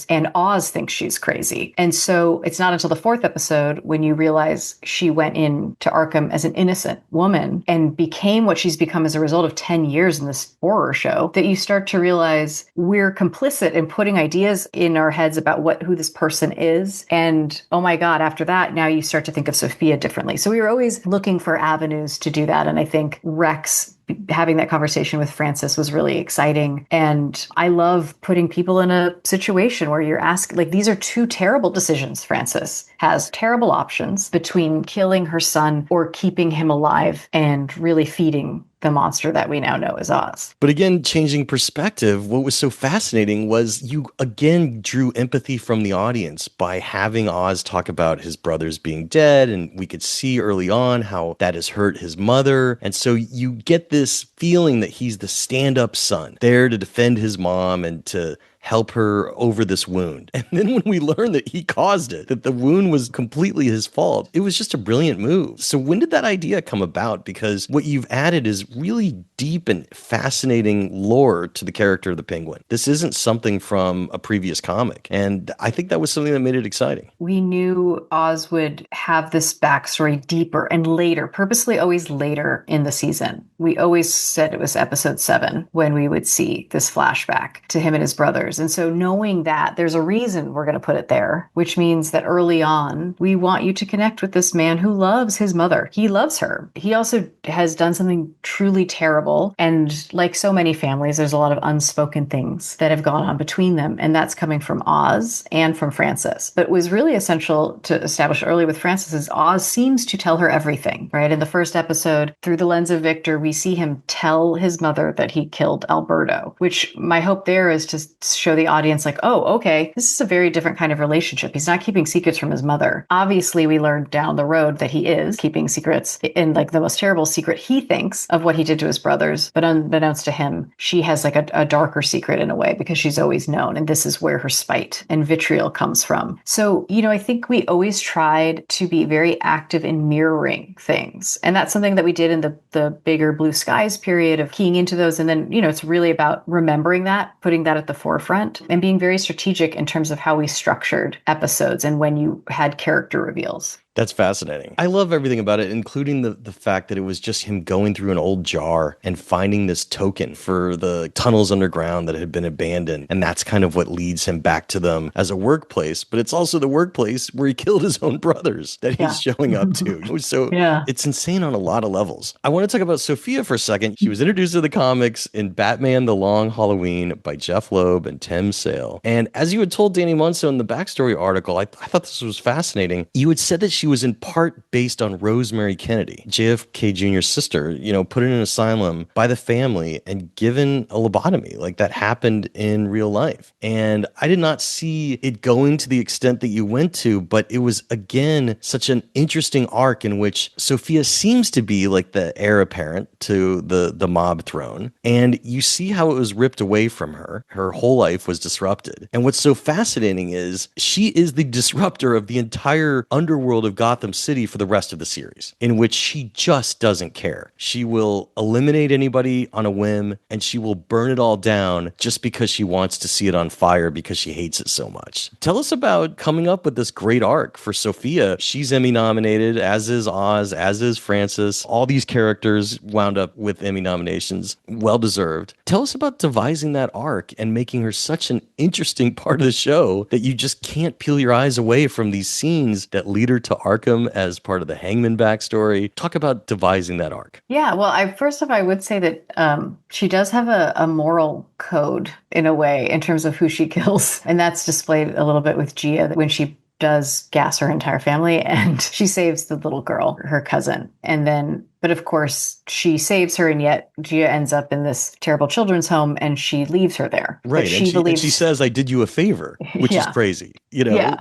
Speaker 2: and Oz thinks she's crazy. And so it's not until the fourth episode when you realize she went into Arkham as an innocent woman and became what she's become as a result of 10 years in this horror show that you start to realize we're complicit in putting ideas in our heads about who this person is. And oh my God, after that, now you start to think of Sophia differently. So we were always looking for avenues to do that. And I think Rex having that conversation with Francis was really exciting. And I love putting people in a situation where you're asked, like, these are two terrible decisions. Francis has terrible options between killing her son or keeping him alive and really feeding the monster that we now know as Oz.
Speaker 1: But again, changing perspective, what was so fascinating was you again drew empathy from the audience by having Oz talk about his brothers being dead, and we could see early on how that has hurt his mother. And so you get this feeling that he's the stand-up son, there to defend his mom and to help her over this wound. And then when we learned that he caused it, that the wound was completely his fault, it was just a brilliant move. So when did that idea come about? Because what you've added is really deep and fascinating lore to the character of the Penguin. This isn't something from a previous comic. And I think that was something that made it exciting.
Speaker 2: We knew Oz would have this backstory deeper and later, purposely always later in the season. We always said it was episode 7 when we would see this flashback to him and his brothers. And so knowing that there's a reason we're going to put it there, which means that early on, we want you to connect with this man who loves his mother. He loves her. He also has done something truly terrible. And like so many families, there's a lot of unspoken things that have gone on between them. And that's coming from Oz and from Francis. But it was really essential to establish early with Francis is Oz seems to tell her everything, right? In the first episode, through the lens of Victor, we see him tell his mother that he killed Alberto, which my hope there is to show the audience like, oh, okay, this is a very different kind of relationship. He's not keeping secrets from his mother. Obviously, we learned down the road that he is keeping secrets in like the most terrible secret he thinks of what he did to his brothers. But unbeknownst to him, she has like a darker secret in a way because she's always known. And this is where her spite and vitriol comes from. So, I think we always tried to be very active in mirroring things. And that's something that we did in the bigger Blue Skies period of keying into those. And then, it's really about remembering that, putting that at the forefront and being very strategic in terms of how we structured episodes and when you had character reveals.
Speaker 1: That's fascinating. I love everything about it, including the fact that it was just him going through an old jar and finding this token for the tunnels underground that had been abandoned. And that's kind of what leads him back to them as a workplace. But it's also the workplace where he killed his own brothers that he's showing up to. So it's insane on a lot of levels. I want to talk about Sophia for a second. She was introduced to the comics in Batman The Long Halloween by Jeff Loeb and Tim Sale. And as you had told Danny Munso in the backstory article, I thought this was fascinating. You had said that she was in part based on Rosemary Kennedy, JFK Jr.'s sister, put in an asylum by the family and given a lobotomy. Like that happened in real life. And I did not see it going to the extent that you went to, but it was, again, such an interesting arc in which Sophia seems to be like the heir apparent to the mob throne. And you see how it was ripped away from her. Her whole life was disrupted. And what's so fascinating is she is the disruptor of the entire underworld of Gotham City for the rest of the series, in which she just doesn't care. She will eliminate anybody on a whim, and she will burn it all down just because she wants to see it on fire because she hates it so much. Tell us about coming up with this great arc for Sophia. She's Emmy nominated, as is Oz, as is Francis. All these characters wound up with Emmy nominations. Well deserved. Tell us about devising that arc and making her such an interesting part of the show that you just can't peel your eyes away from these scenes that lead her to Arkham as part of the Hangman backstory. Talk about devising that arc.
Speaker 2: Yeah, well, first off, I would say that she does have a moral code in a way in terms of who she kills. And that's displayed a little bit with Gia when she does gas her entire family and she saves the little girl, her cousin. And then, but of course, she saves her, and yet Gia ends up in this terrible children's home and she leaves her there.
Speaker 1: Right. And she says, I did you a favor, which is
Speaker 2: Yeah.
Speaker 1: crazy. You know,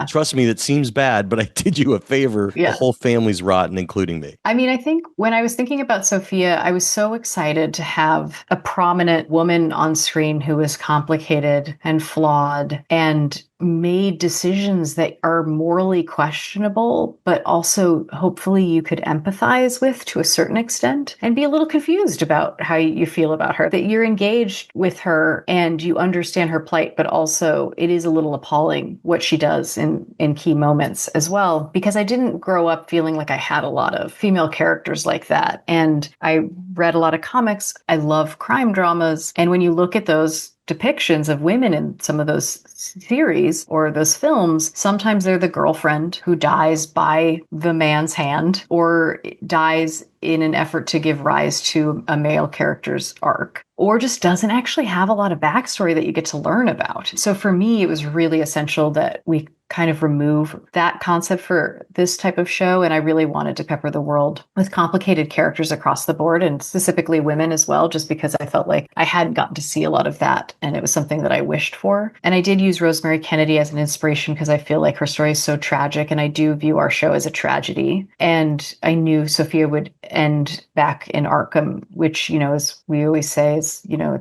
Speaker 1: trust me, that seems bad, but I did you a favor.
Speaker 2: Yeah.
Speaker 1: The whole family's rotten, including me.
Speaker 2: I mean, I think when I was thinking about Sophia, I was so excited to have a prominent woman on screen who was complicated and flawed and made decisions that are morally questionable, but also hopefully you could empathize with to a certain extent and be a little confused about how you feel about her, that you're engaged with her and you understand her plight, but also it is a little appalling what she does in key moments as well, because I didn't grow up feeling like I had a lot of female characters like that. And I read a lot of comics. I love crime dramas. And when you look at those depictions of women in some of those series or those films, sometimes they're the girlfriend who dies by the man's hand or dies in an effort to give rise to a male character's arc, or just doesn't actually have a lot of backstory that you get to learn about. So for me, it was really essential that we kind of remove that concept for this type of show. And I really wanted to pepper the world with complicated characters across the board, and specifically women as well, just because I felt like I hadn't gotten to see a lot of that. And it was something that I wished for. And I did use Rosemary Kennedy as an inspiration because I feel like her story is so tragic. And I do view our show as a tragedy. And I knew Sophia would end back in Arkham, which, you know, as we always say, is, you know,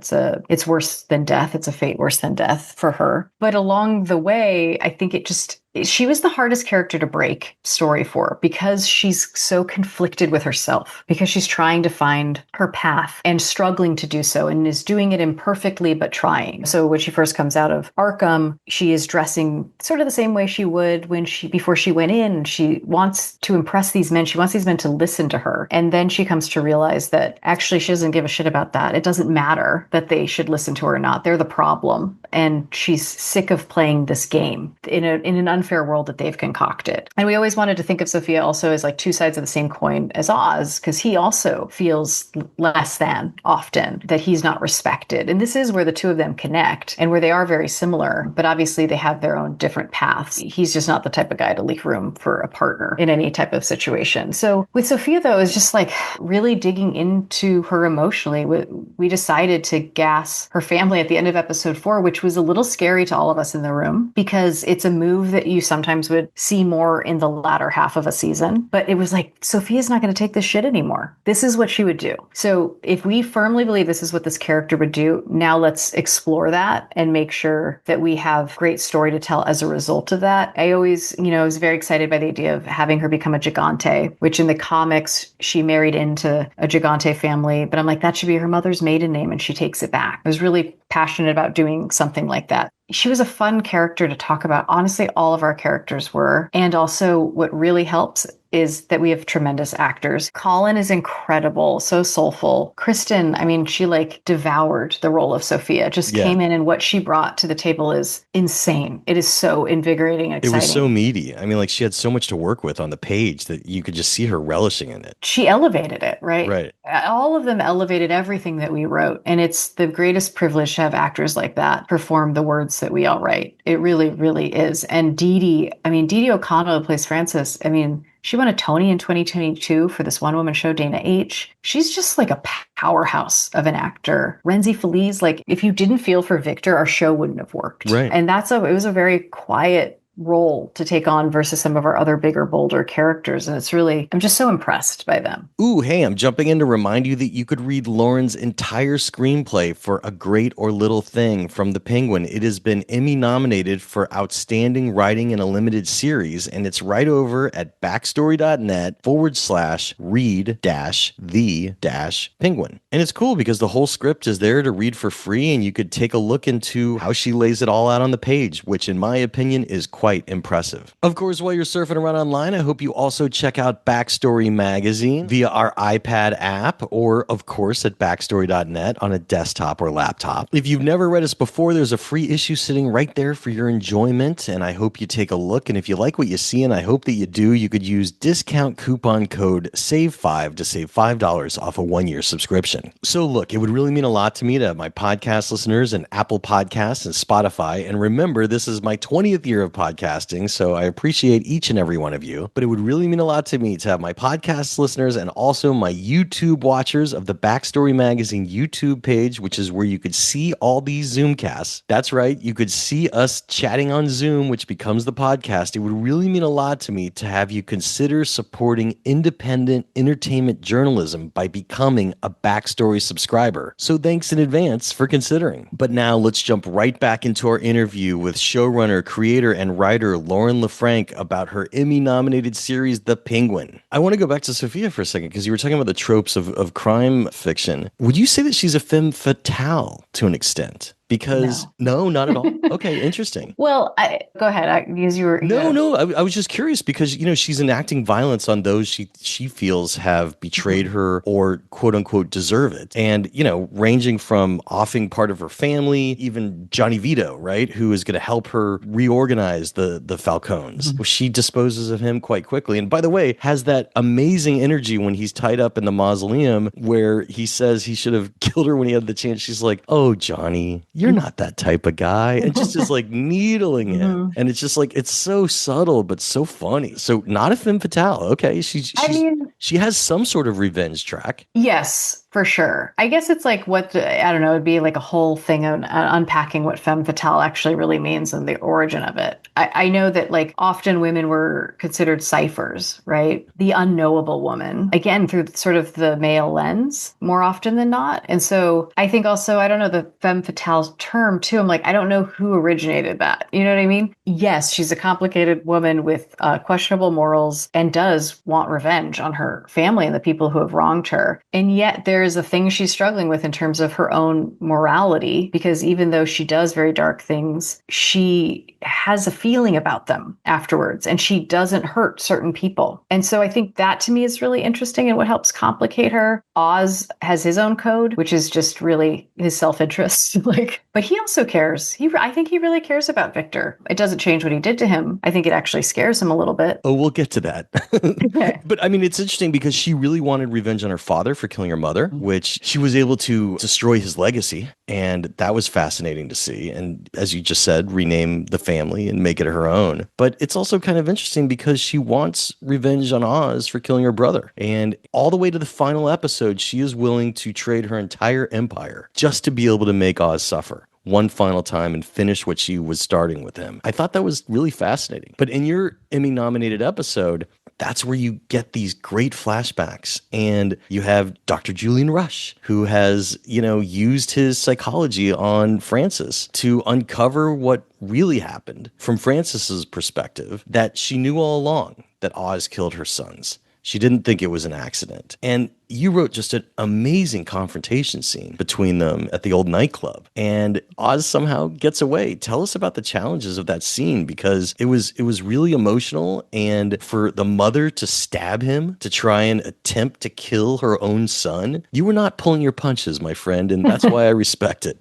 Speaker 2: it's worse than death. It's a fate worse than death for her. But along the way, I think she was the hardest character to break story for because she's so conflicted with herself, because she's trying to find her path and struggling to do so and is doing it imperfectly, but trying. So when she first comes out of Arkham, she is dressing sort of the same way she would before she went in. She wants to impress these men. She wants these men to listen to her. And then she comes to realize that actually she doesn't give a shit about that. It doesn't matter that they should listen to her or not. They're the problem. And she's sick of playing this game in an unfair world that they've concocted. And we always wanted to think of Sophia also as like two sides of the same coin as Oz, because he also feels less than often, that he's not respected. And this is where the two of them connect and where they are very similar, but obviously they have their own different paths. He's just not the type of guy to leave room for a partner in any type of situation. So with Sophia, though, is just like really digging into her emotionally. We decided to gas her family at the end of episode 4, which was a little scary to all of us in the room because it's a move that you sometimes would see more in the latter half of a season. But it was like, Sophia's not going to take this shit anymore. This is what she would do. So if we firmly believe this is what this character would do, now let's explore that and make sure that we have great story to tell as a result of that. I always, was very excited by the idea of having her become a Gigante, which in the comics, she married into a Gigante family. But I'm like, that should be her mother's maiden name, and she takes it back. I was really passionate about doing something like that. She was a fun character to talk about. Honestly, all of our characters were. And also what really helps is that we have tremendous actors. Colin is incredible, so soulful. Kristen, she devoured the role of Sophia, came in, and what she brought to the table is insane. It is so invigorating and exciting.
Speaker 1: It was so meaty. She had so much to work with on the page that you could just see her relishing in it.
Speaker 2: She elevated it, right?
Speaker 1: Right.
Speaker 2: All of them elevated everything that we wrote. And it's the greatest privilege to have actors like that perform the words that we all write. It really, really is. And Dee O'Connell, who plays Frances, she won a Tony in 2022 for this one-woman show, Dana H. She's just like a powerhouse of an actor. Renzi Feliz, if you didn't feel for Victor, our show wouldn't have worked.
Speaker 1: Right.
Speaker 2: And it was a very quiet role to take on versus some of our other bigger, bolder characters. And I'm just so impressed by them.
Speaker 1: Ooh, hey, I'm jumping in to remind you that you could read Lauren's entire screenplay for A Great or Little Thing from The Penguin. It has been Emmy nominated for Outstanding Writing in a Limited Series, and it's right over at backstory.net/read-the-penguin. And it's cool because the whole script is there to read for free, and you could take a look into how she lays it all out on the page, which in my opinion is quite impressive. Of course, while you're surfing around online, I hope you also check out Backstory Magazine via our iPad app, or of course at backstory.net on a desktop or laptop. If you've never read us before, there's a free issue sitting right there for your enjoyment, and I hope you take a look. And if you like what you see, and I hope that you do, you could use discount coupon code SAVE5 to save $5 off a 1-year subscription. So look, it would really mean a lot to me to have my podcast listeners and Apple Podcasts and Spotify. And remember, this is my 20th year of podcasting, so I appreciate each and every one of you. But it would really mean a lot to me to have my podcast listeners and also my YouTube watchers of the Backstory Magazine YouTube page, which is where you could see all these Zoomcasts. That's right, you could see us chatting on Zoom, which becomes the podcast. It would really mean a lot to me to have you consider supporting independent entertainment journalism by becoming a Backstory subscriber. So thanks in advance for considering. But now let's jump right back into our interview with showrunner, creator, and writer Lauren LeFranc about her Emmy-nominated series, The Penguin. I want to go back to Sophia for a second, because you were talking about the tropes of crime fiction. Would you say that she's a femme fatale to an extent? Because no, not at all. Okay, interesting.
Speaker 2: Well, go ahead. Because you were
Speaker 1: no. I was just curious because she's enacting violence on those she feels have betrayed her or quote unquote deserve it, and ranging from offing part of her family, even Johnny Vito, right, who is going to help her reorganize the Falcones. Mm-hmm. She disposes of him quite quickly, and by the way, has that amazing energy when he's tied up in the mausoleum where he says he should have killed her when he had the chance. She's like, "Oh, Johnny, you're not that type of guy," and just is like needling him. And it's just like, it's so subtle but so funny. So not a femme fatale. Okay, she has some sort of revenge track.
Speaker 2: Yes, for sure. I guess it's like I don't know, it'd be like a whole thing on unpacking what femme fatale actually really means and the origin of it. I know that like often women were considered ciphers, right? The unknowable woman, again, through sort of the male lens more often than not. And so I think also, I don't know, the femme fatale term too, I'm like, I don't know who originated that. You know what I mean? Yes, she's a complicated woman with questionable morals and does want revenge on her family and the people who have wronged her. And yet there is a thing she's struggling with in terms of her own morality, because even though she does very dark things, she has a feeling about them afterwards, and she doesn't hurt certain people. And so I think that to me is really interesting and what helps complicate her. Oz has his own code, which is just really his self-interest. But he also cares. I think he really cares about Victor. It doesn't change what he did to him. I think it actually scares him a little bit.
Speaker 1: Oh, we'll get to that. Okay. But I mean, it's interesting because she really wanted revenge on her father for killing her mother, which she was able to destroy his legacy. And that was fascinating to see. And as you just said, rename the family and make it her own. But it's also kind of interesting because she wants revenge on Oz for killing her brother. And all the way to the final episode, she is willing to trade her entire empire just to be able to make Oz suffer one final time and finish what she was starting with him. I thought that was really fascinating. But in your Emmy-nominated episode, that's where you get these great flashbacks. And you have Dr. Julian Rush, who has, used his psychology on Frances to uncover what really happened from Frances's perspective, that she knew all along that Oz killed her sons. She didn't think it was an accident. And you wrote just an amazing confrontation scene between them at the old nightclub. And Oz somehow gets away. Tell us about the challenges of that scene, because it was really emotional. And for the mother to stab him, to try and attempt to kill her own son, you were not pulling your punches, my friend. And that's why I respect it.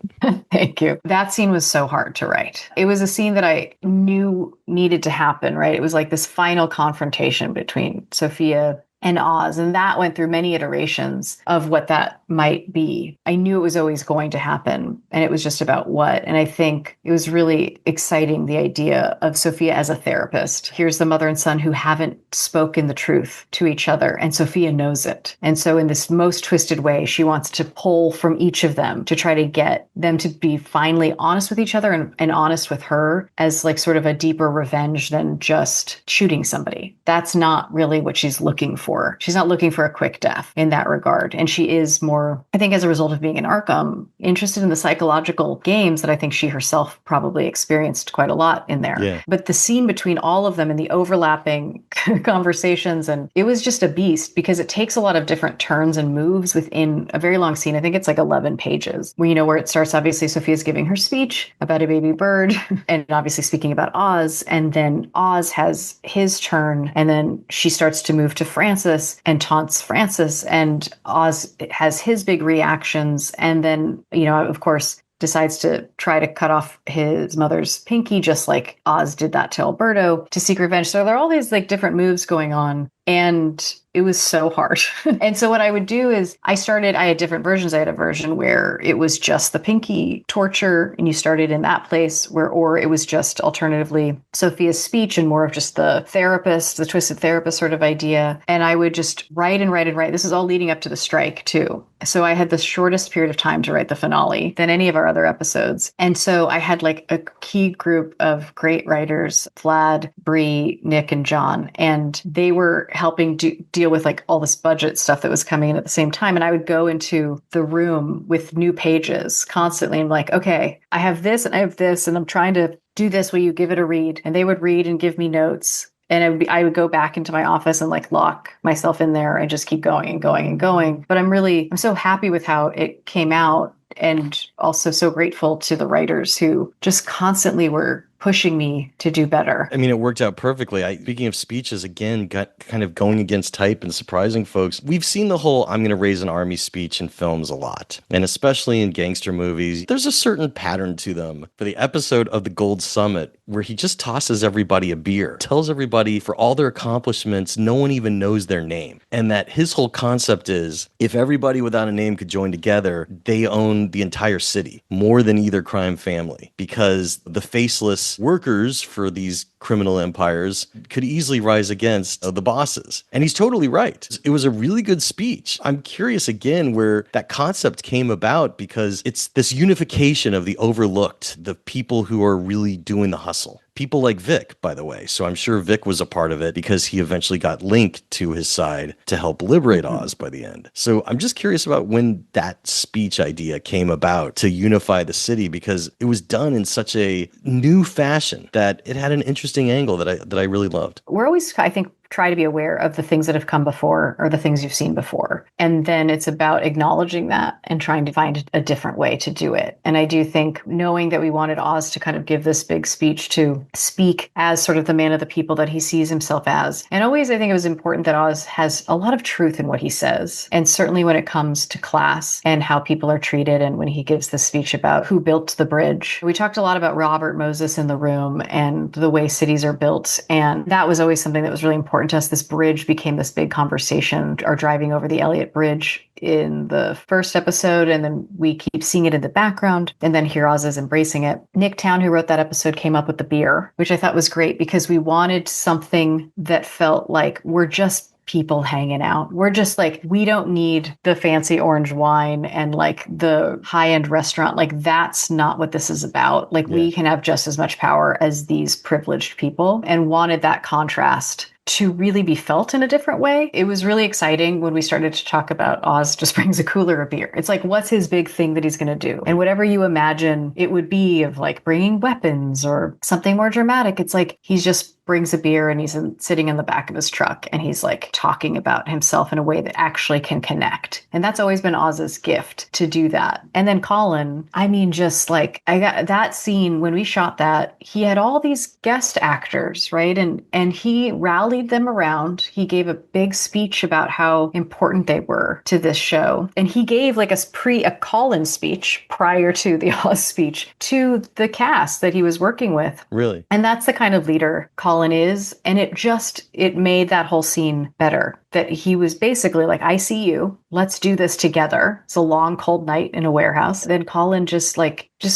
Speaker 2: Thank you. That scene was so hard to write. It was a scene that I knew needed to happen, right? It was like this final confrontation between Sophia and Oz. And that went through many iterations of what that might be. I knew it was always going to happen, and it was just about what. And I think it was really exciting, the idea of Sophia as a therapist. Here's the mother and son who haven't spoken the truth to each other, and Sophia knows it. And so in this most twisted way, she wants to pull from each of them to try to get them to be finally honest with each other and honest with her, as like sort of a deeper revenge than just shooting somebody. That's not really what she's looking for. She's not looking for a quick death in that regard. And she is more, I think, as a result of being in Arkham, interested in the psychological games that I think she herself probably experienced quite a lot in there.
Speaker 1: Yeah.
Speaker 2: But the scene between all of them and the overlapping conversations, and it was just a beast because it takes a lot of different turns and moves within a very long scene. I think it's like 11 pages where, where it starts, obviously Sophia's giving her speech about a baby bird and obviously speaking about Oz. And then Oz has his turn, and then she starts to move to Francis and taunts Francis, and Oz has his big reactions. And then, of course, decides to try to cut off his mother's pinky, just like Oz did that to Alberto, to seek revenge. So there are all these like different moves going on. And it was so hard. And so what I would do is I had different versions. I had a version where it was just the pinky torture, and you started in that place or it was just alternatively Sophia's speech and more of just the therapist, the twisted therapist sort of idea. And I would just write and write and write. This is all leading up to the strike too. So I had the shortest period of time to write the finale than any of our other episodes. And so I had like a key group of great writers, Vlad, Bree, Nick, and John, and they were helping deal with like all this budget stuff that was coming in at the same time. And I would go into the room with new pages constantly and like, okay, I have this and I have this, and I'm trying to do this. Will you give it a read? And they would read and give me notes. And I would go back into my office and like lock myself in there and just keep going and going and going. But I'm so happy with how it came out, and also so grateful to the writers who just constantly were pushing me to do better.
Speaker 1: I mean, it worked out perfectly. Speaking of speeches, again, got kind of going against type and surprising folks. We've seen the whole "I'm going to raise an army" speech in films a lot, and especially in gangster movies. There's a certain pattern to them. For the episode of the Gold Summit, where he just tosses everybody a beer, tells everybody for all their accomplishments, no one even knows their name. And that his whole concept is, if everybody without a name could join together, they own the entire city, more than either crime family, because the faceless workers for these criminal empires could easily rise against the bosses. And he's totally right. It was a really good speech. I'm curious again where that concept came about, because it's this unification of the overlooked, the people who are really doing the hustle. People like Vic, by the way. So I'm sure Vic was a part of it because he eventually got linked to his side to help liberate Oz by the end. So I'm just curious about when that speech idea came about to unify the city, because it was done in such a new fashion that it had an interesting angle that I really loved.
Speaker 2: We're always, I think, try to be aware of the things that have come before or the things you've seen before. And then it's about acknowledging that and trying to find a different way to do it. And I do think, knowing that we wanted Oz to kind of give this big speech, to speak as sort of the man of the people that he sees himself as. And always, I think it was important that Oz has a lot of truth in what he says. And certainly when it comes to class and how people are treated, and when he gives the speech about who built the bridge. We talked a lot about Robert Moses in the room and the way cities are built. And that was always something that was really important to us. This bridge became this big conversation, our driving over the Elliott Bridge in the first episode, and then we keep seeing it in the background, and then here Oz is embracing it. Nick Town, who wrote that episode, came up with the beer, which I thought was great, because we wanted something that felt like we're just people hanging out. We're just like, we don't need the fancy orange wine and like the high-end restaurant. Like, that's not what this is about. Like, we can have just as much power as these privileged people, and wanted that contrast to really be felt in a different way. It was really exciting when we started to talk about Oz just brings a cooler of beer. It's like, what's his big thing that he's going to do? And whatever you imagine it would be, of like bringing weapons or something more dramatic, it's like he's just brings a beer and he's sitting in the back of his truck, and he's like talking about himself in a way that actually can connect. And that's always been Oz's gift, to do that. And then Colin, I mean, just like, I got that scene when we shot that, he had all these guest actors, right? And he rallied them around. He gave a big speech about how important they were to this show. And he gave like a Colin speech prior to the Oz speech to the cast that he was working with.
Speaker 1: Really?
Speaker 2: And that's the kind of leader Colin is. And it made that whole scene better. that he was basically like, I see you. Let's do this together. It's a long, cold night in a warehouse. Then Colin just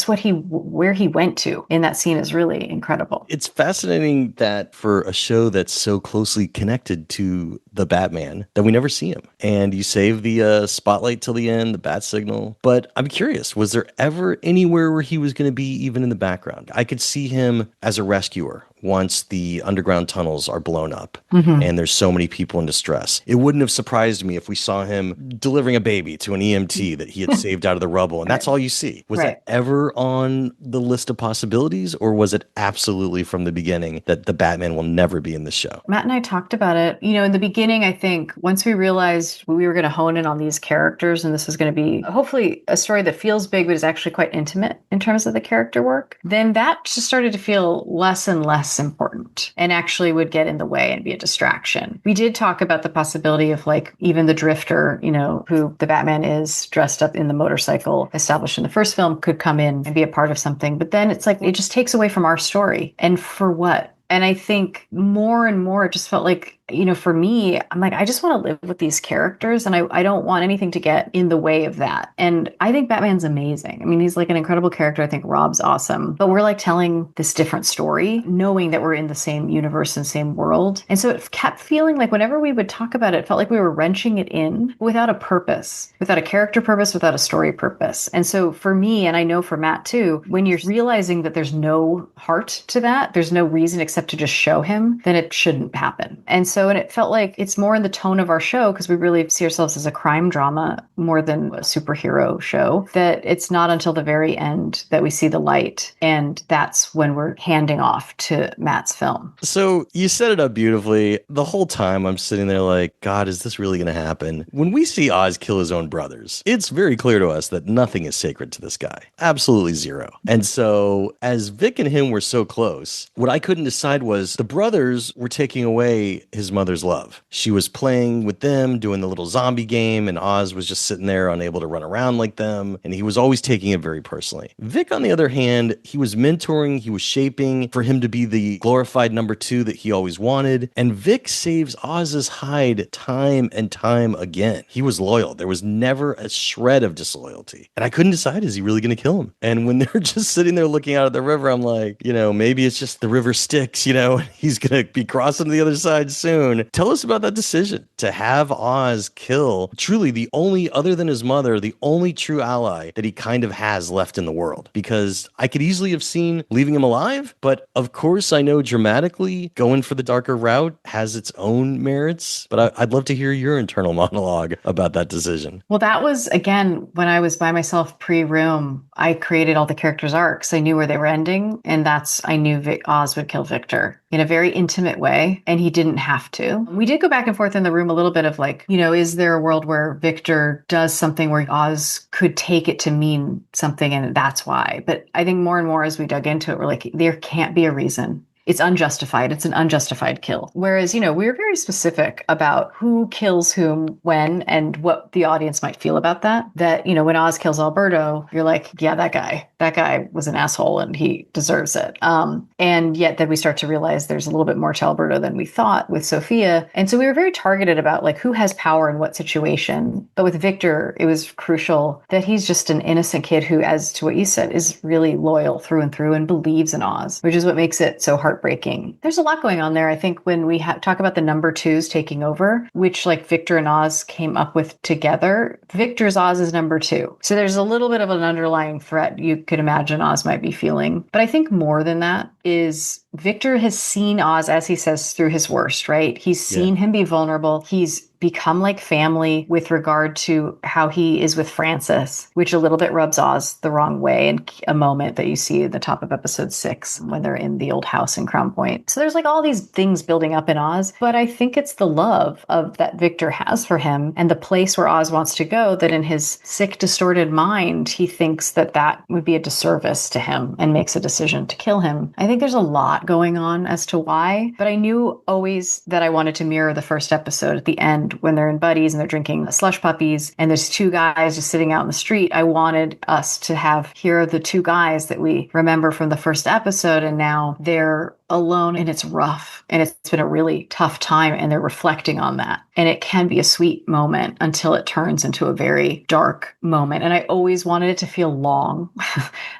Speaker 2: where he went to in that scene is really incredible.
Speaker 1: It's fascinating that for a show that's so closely connected to the Batman that we never see him. And you save the spotlight till the end, the bat signal. But I'm curious, was there ever anywhere where he was going to be even in the background? I could see him as a rescuer once the underground tunnels are blown up and there's so many people in distress. It wouldn't have surprised me if we saw him delivering a baby to an EMT that he had saved out of the rubble, and that's all you see. Was that ever on the list of possibilities, or was it absolutely from the beginning that the Batman will never be in the show?
Speaker 2: Matt and I talked about it. In the beginning, I think once we realized we were going to hone in on these characters and this was going to be hopefully a story that feels big but is actually quite intimate in terms of the character work, then that just started to feel less and less important and actually would get in the way and be a distraction. We did talk about the possibility of like even the Drifter, who the Batman is dressed up in the motorcycle established in the first film, could come in and be a part of something. But then it's like it just takes away from our story. And for what? And I think more and more it just felt like, for me, I'm like, I just want to live with these characters and I don't want anything to get in the way of that. And I think Batman's amazing. I mean, he's like an incredible character. I think Rob's awesome. But we're like telling this different story, knowing that we're in the same universe and same world. And so it kept feeling like whenever we would talk about it, it felt like we were wrenching it in without a purpose, without a character purpose, without a story purpose. And so for me, and I know for Matt too, when you're realizing that there's no heart to that, there's no reason except to just show him, then it shouldn't happen. And so it felt like it's more in the tone of our show, because we really see ourselves as a crime drama more than a superhero show, that it's not until the very end that we see the light. And that's when we're handing off to Matt's film.
Speaker 1: So you set it up beautifully. The whole time I'm sitting there like, God, is this really going to happen? When we see Oz kill his own brothers, it's very clear to us that nothing is sacred to this guy. Absolutely zero. And so as Vic and him were so close, what I couldn't decide was the brothers were taking away his mother's love. She was playing with them, doing the little zombie game, and Oz was just sitting there unable to run around like them, and he was always taking it very personally. Vic, on the other hand, he was mentoring, he was shaping for him to be the glorified number two that he always wanted, and Vic saves Oz's hide time and time again. He was loyal. There was never a shred of disloyalty. And I couldn't decide, is he really going to kill him? And when they're just sitting there looking out at the river, I'm like, maybe it's just the river Styx, he's going to be crossing to the other side soon. Tell us about that decision to have Oz kill truly the only, other than his mother, the only true ally that he kind of has left in the world. Because I could easily have seen leaving him alive, but of course I know dramatically going for the darker route has its own merits. But I'd love to hear your internal monologue about that decision.
Speaker 2: Well, that was, again, when I was by myself pre-room, I created all the characters' arcs. I knew where they were ending, and I knew Oz would kill Victor in a very intimate way, and he didn't have to. We did go back and forth in the room a little bit of like, is there a world where Victor does something where Oz could take it to mean something and that's why? But I think more and more as we dug into it, we're like, there can't be a reason. It's unjustified. It's an unjustified kill. Whereas, we were very specific about who kills whom, when, and what the audience might feel about that. That, when Oz kills Alberto, you're like, yeah, that guy was an asshole and he deserves it. And yet then we start to realize there's a little bit more to Alberto than we thought with Sophia. And so we were very targeted about like who has power in what situation. But with Victor, it was crucial that he's just an innocent kid who, as to what you said, is really loyal through and through and believes in Oz, which is what makes it so heartbreaking. There's a lot going on there. I think when we talk about the number twos taking over, which like Victor and Oz came up with together, Victor's Oz's number two. So there's a little bit of an underlying threat you could imagine Oz might be feeling. But I think more than that is Victor has seen Oz, as he says, through his worst, right? He's seen him be vulnerable. He's become like family with regard to how he is with Francis, which a little bit rubs Oz the wrong way. And a moment that you see at the top of episode 6 when they're in the old house in Crown Point. So there's like all these things building up in Oz, but I think it's the love that Victor has for him and the place where Oz wants to go that in his sick, distorted mind, he thinks that would be a disservice to him and makes a decision to kill him. I think there's a lot lot going on as to why. But I knew always that I wanted to mirror the first episode at the end when they're in buddies and they're drinking slush puppies and there's two guys just sitting out in the street. I wanted us to have, here are the two guys that we remember from the first episode, and now they're alone and it's rough and it's been a really tough time and they're reflecting on that. And it can be a sweet moment until it turns into a very dark moment. And I always wanted it to feel long.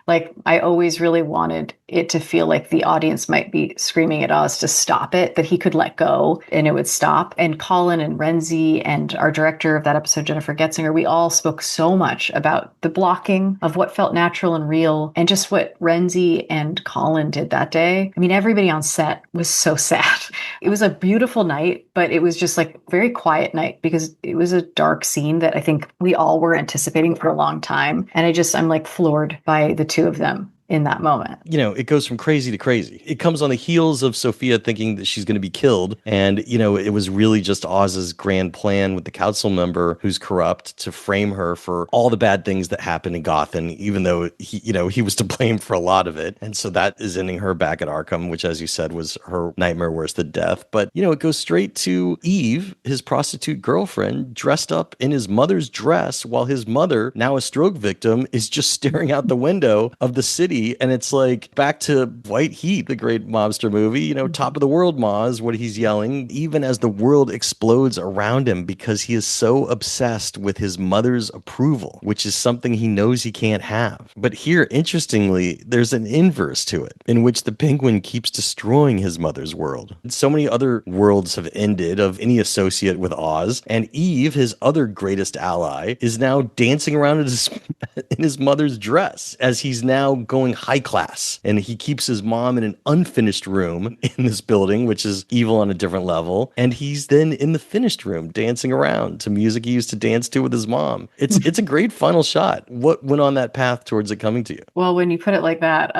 Speaker 2: Like I always really wanted it to feel like the audience might be screaming at us to stop it, that he could let go and it would stop. And Colin and Renzi and our director of that episode, Jennifer Getzinger, we all spoke so much about the blocking of what felt natural and real and just what Renzi and Colin did that day. I mean, everybody on set was so sad. It was a beautiful night, but it was just like a very quiet night because it was a dark scene that I think we all were anticipating for a long time. And I'm like floored by the two of them in that moment.
Speaker 1: You know, it goes from crazy to crazy. It comes on the heels of Sophia thinking that she's going to be killed. And, you know, it was really just Oz's grand plan with the council member who's corrupt to frame her for all the bad things that happened in Gotham, even though he was to blame for a lot of it. And so that is ending her back at Arkham, which, as you said, was her nightmare worse than death. But, you know, it goes straight to Eve, his prostitute girlfriend, dressed up in his mother's dress while his mother, now a stroke victim, is just staring out the window of the city. And it's like back to White Heat, the great mobster movie, you know, top of the world, Ma, is what he's yelling, even as the world explodes around him because he is so obsessed with his mother's approval, which is something he knows he can't have. But here, interestingly, there's an inverse to it in which the Penguin keeps destroying his mother's world. So many other worlds have ended of any associate with Oz, and Eve, his other greatest ally, is now dancing around in his mother's dress as he's now going high class, and he keeps his mom in an unfinished room in this building, which is evil on a different level, and he's then in the finished room dancing around to music he used to dance to with his mom. It's a great final shot. What went on that path towards it coming to you?
Speaker 2: Well, when you put it like that,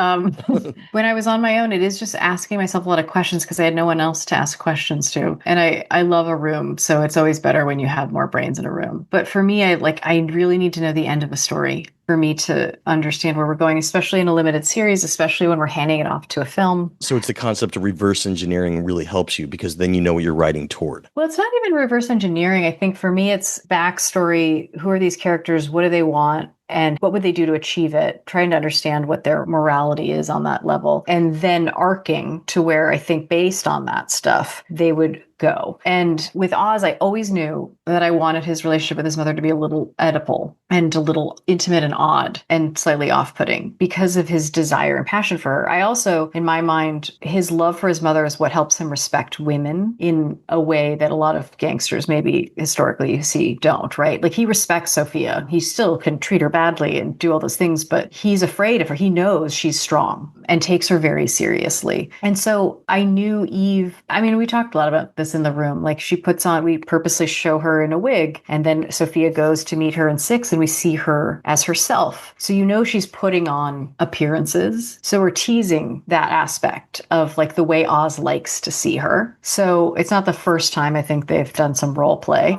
Speaker 2: when I was on my own, it is just asking myself a lot of questions because I had no one else to ask questions to. And I love a room, so it's always better when you have more brains in a room. But for me, I really need to know the end of a story for me to understand where we're going, especially in a limited series, especially when we're handing it off to a film.
Speaker 1: So it's the concept of reverse engineering really helps you because then you know what you're writing toward.
Speaker 2: Well, it's not even reverse engineering. I think for me, it's backstory. Who are these characters? What do they want? And what would they do to achieve it? Trying to understand what their morality is on that level. And then arcing to where I think based on that stuff, they would go. And with Oz, I always knew that I wanted his relationship with his mother to be a little Oedipal and a little intimate and odd and slightly off-putting because of his desire and passion for her. I also, in my mind, his love for his mother is what helps him respect women in a way that a lot of gangsters maybe historically you see don't, right? Like he respects Sophia. He still can treat her badly and do all those things, but he's afraid of her. He knows she's strong and takes her very seriously. And so I knew Eve, I mean, we talked a lot about this in the room. Like she puts on, we purposely show her in a wig, and then Sophia goes to meet her in 6 and we see her as herself. So you know she's putting on appearances. So we're teasing that aspect of like the way Oz likes to see her. So it's not the first time I think they've done some role play.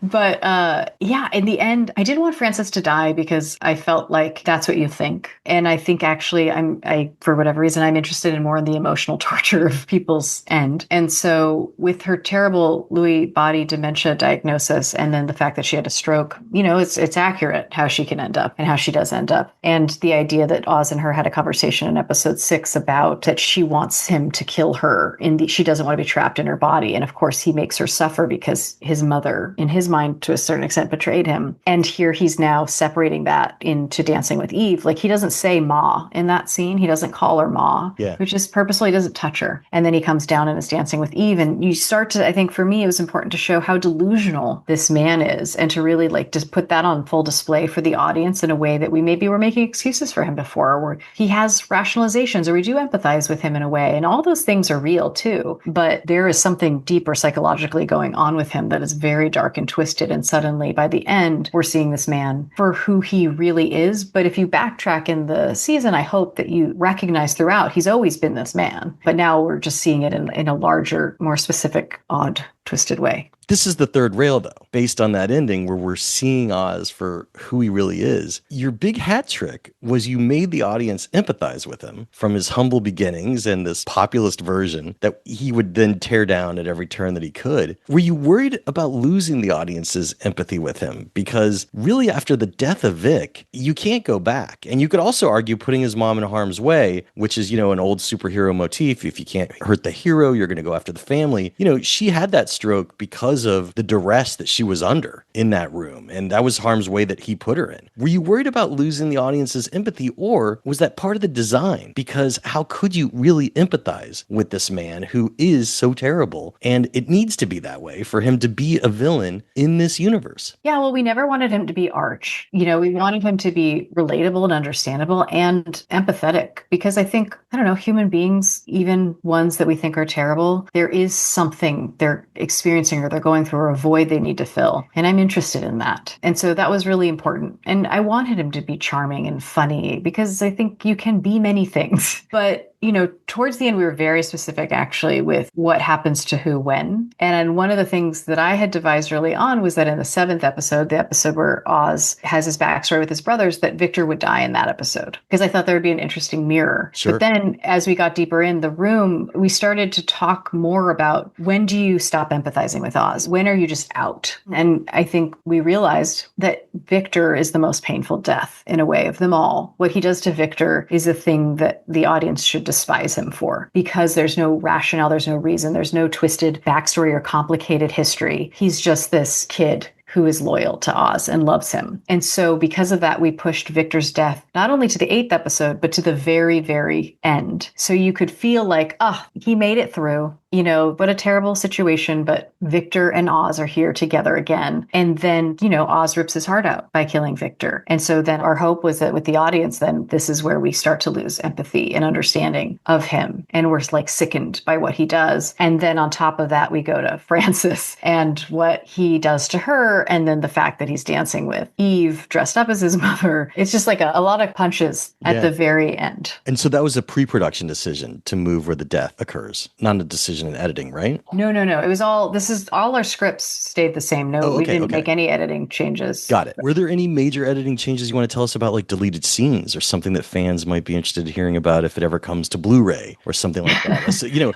Speaker 2: But yeah, in the end, I didn't want Frances to die because I felt like that's what you think. And I think actually for whatever reason, I'm interested in more in the emotional torture of people's end. And so with her terrible Lewy body dementia diagnosis, and then the fact that she had a stroke, you know, it's accurate how she can end up and how she does end up. And the idea that Oz and her had a conversation in episode 6 about that she wants him to kill her she doesn't want to be trapped in her body. And of course he makes her suffer because his mother, in his mind, to a certain extent, betrayed him. And here he's now separating that into Dancing with Eve. Like he doesn't say Ma in that scene. He doesn't call her Ma, which is purposefully, he doesn't touch her. And then he comes down and is dancing with Eve. And you start to, I think for me, it was important to show how delusional this man is and to really like just put that on full display for the audience in a way that we maybe were making excuses for him before, where he has rationalizations or we do empathize with him in a way. And all those things are real too. But there is something deeper psychologically going on with him that is very dark and twisted. And suddenly by the end, we're seeing this man for who he really is. But if you backtrack in the season, I hope that you recognize throughout, he's always been this man. But now we're just seeing it in a larger, more specific, odd twisted way.
Speaker 1: This is the third rail, though, based on that ending where we're seeing Oz for who he really is. Your big hat trick was you made the audience empathize with him from his humble beginnings and this populist version that he would then tear down at every turn that he could. Were you worried about losing the audience's empathy with him? Because really, after the death of Vic, you can't go back. And you could also argue putting his mom in harm's way, which is, an old superhero motif. If you can't hurt the hero, you're going to go after the family. She had that stroke because of the duress that she was under in that room. And that was harm's way that he put her in. Were you worried about losing the audience's empathy, or was that part of the design? Because how could you really empathize with this man who is so terrible? And it needs to be that way for him to be a villain in this universe.
Speaker 2: Yeah, well, we never wanted him to be arch. We wanted him to be relatable and understandable and empathetic, because I think, human beings, even ones that we think are terrible, there is something they're experiencing or they're going through, or a void they need to fill. And I'm interested in that. And so that was really important. And I wanted him to be charming and funny, because I think you can be many things. But towards the end, we were very specific actually with what happens to who when. And one of the things that I had devised early on was that in the 7th episode, the episode where Oz has his backstory with his brothers, that Victor would die in that episode, because I thought there would be an interesting mirror.
Speaker 1: Sure.
Speaker 2: But then as we got deeper in the room, we started to talk more about, when do you stop empathizing with Oz? When are you just out? And I think we realized that Victor is the most painful death in a way of them all. What he does to Victor is a thing that the audience should despise him for, because there's no rationale, there's no reason, there's no twisted backstory or complicated history. He's just this kid who is loyal to Oz and loves him. And so because of that, we pushed Victor's death not only to the 8th episode, but to the very, very end. So you could feel like, he made it through. What a terrible situation, but Victor and Oz are here together again. And then, Oz rips his heart out by killing Victor. And so then our hope was that with the audience, then this is where we start to lose empathy and understanding of him. And we're like sickened by what he does. And then on top of that, we go to Francis and what he does to her. And then the fact that he's dancing with Eve dressed up as his mother. It's just like a lot of punches at the very end.
Speaker 1: And so that was a pre-production decision to move where the death occurs, not a decision in editing, right?
Speaker 2: No. It was all our scripts stayed the same. No, we didn't make any editing changes.
Speaker 1: Got it. Were there any major editing changes you want to tell us about, like deleted scenes or something that fans might be interested in hearing about if it ever comes to Blu-ray or something like that?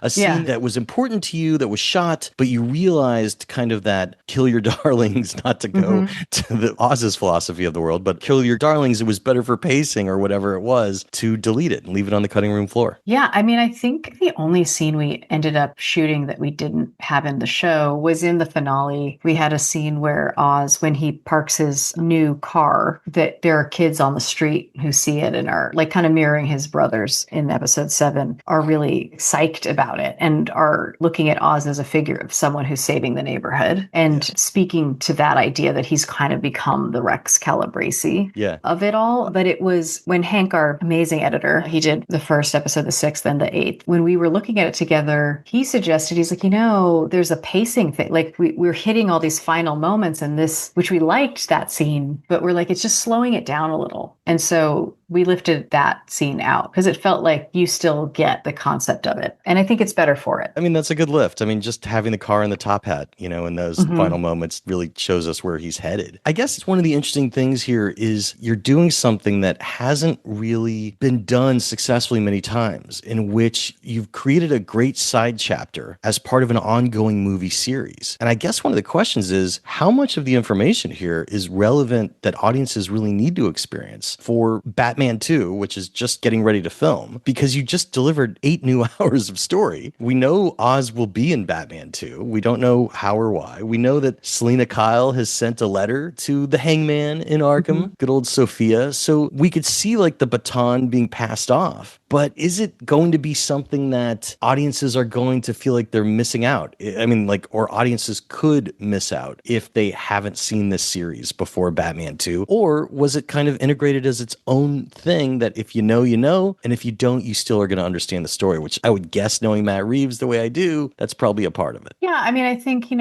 Speaker 1: A scene that was important to you, that was shot, but you realized kind of that kill your darlings, not to go to the Oz's philosophy of the world, but kill your darlings, it was better for pacing or whatever it was, to delete it and leave it on the cutting room floor.
Speaker 2: Yeah, I think the only scene we ended up shooting that we didn't have in the show was in the finale. We had a scene where Oz, when he parks his new car, that there are kids on the street who see it and are like kind of mirroring his brothers in episode 7, are really psyched about it and are looking at Oz as a figure of someone who's saving the neighborhood and speaking to that idea that he's kind of become the Rex Calabrese of it all. But it was when Hank, our amazing editor, he did the first episode, the 6th and the 8th, when we were looking at it together, he suggested, he's like, there's a pacing thing. Like we're hitting all these final moments in this, which we liked that scene, but we're like, it's just slowing it down a little. And so we lifted that scene out because it felt like you still get the concept of it. And I think it's better for it.
Speaker 1: I mean, that's a good lift. I mean, just having the car in the top hat, in those final moments really shows us where he's headed. I guess it's one of the interesting things here is you're doing something that hasn't really been done successfully many times, in which you've created a great side chapter as part of an ongoing movie series. And I guess one of the questions is, how much of the information here is relevant that audiences really need to experience for Batman 2, which is just getting ready to film, because you just delivered 8 new hours of story. We know Oz will be in Batman 2. We don't know how or why. We know that Selena Kyle has sent a letter to the Hangman in Arkham, good old Sophia. So we could see like the baton being passed off. But is it going to be something that audiences are going to feel like they're missing out? I mean, or audiences could miss out if they haven't seen this series before Batman 2? Or was it kind of integrated as its own thing that if you know, and if you don't, you still are going to understand the story, which I would guess, knowing Matt Reeves the way I do, that's probably a part of it.
Speaker 2: Yeah, I think,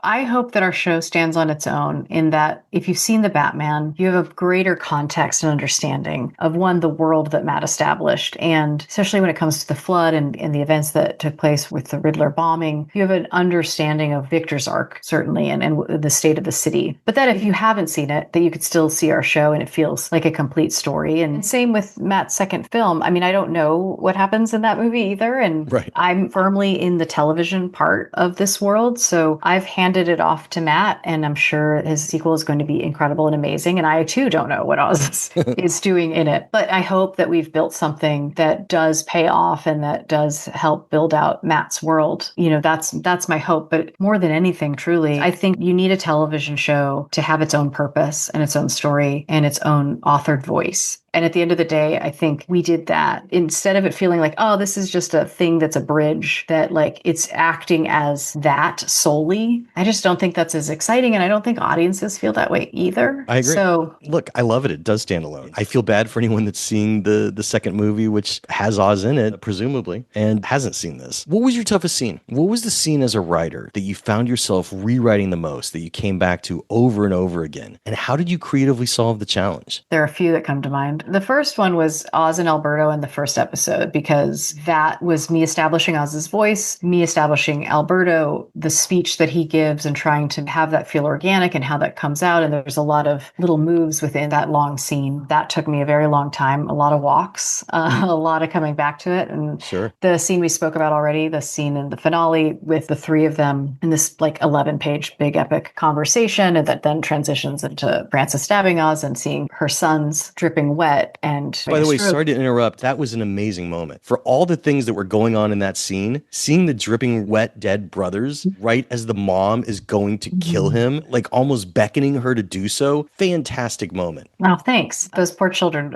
Speaker 2: I hope that our show stands on its own in that if you've seen the Batman, you have a greater context and understanding of, one, the world that Matt established, and And especially when it comes to the flood and the events that took place with the Riddler bombing, you have an understanding of Victor's arc, certainly, and the state of the city. But that if you haven't seen it, that you could still see our show and it feels like a complete story. And same with Matt's second film. I mean, I don't know what happens in that movie either. And
Speaker 1: Right.
Speaker 2: I'm firmly in the television part of this world. So I've handed it off to Matt, and I'm sure his sequel is going to be incredible and amazing. And I too don't know what Oz is doing in it. But I hope that we've built something that does pay off and that does help build out Matt's world. You know, that's my hope. But more than anything, truly, I think you need a television show to have its own purpose and its own story and its own authored voice. And at the end of the day, I think we did that. Instead of it feeling like, oh, this is just a thing that's a bridge, that like it's acting as that solely. I just don't think that's as exciting. And I don't think audiences feel that way either.
Speaker 1: I agree.
Speaker 2: So
Speaker 1: look, I love it. It does stand alone. I feel bad for anyone that's seeing the second movie, which has Oz in it, presumably, and hasn't seen this. What was your toughest scene? What was the scene as a writer that you found yourself rewriting the most, that you came back to over and over again? And how did you creatively solve the challenge?
Speaker 2: there are a few that come to mind. The first one was Oz and Alberto in the first episode, because that was me establishing Oz's voice, me establishing Alberto, the speech that he gives, and trying to have that feel organic and how that comes out. And there's a lot of little moves within that long scene. That took me a very long time, a lot of walks, a lot of coming back to it. And
Speaker 1: Sure.
Speaker 2: the scene we spoke about already, the scene in the finale with the three of them in this like 11-page big epic conversation, and that then transitions into Frances stabbing Oz and seeing her sons dripping wet. And
Speaker 1: by the way, sorry to interrupt. That was an amazing moment. For all the things that were going on in that scene, seeing the dripping wet dead brothers right as the mom is going to kill him, like almost beckoning her to do so. Fantastic moment.
Speaker 2: Oh, thanks. Those poor children.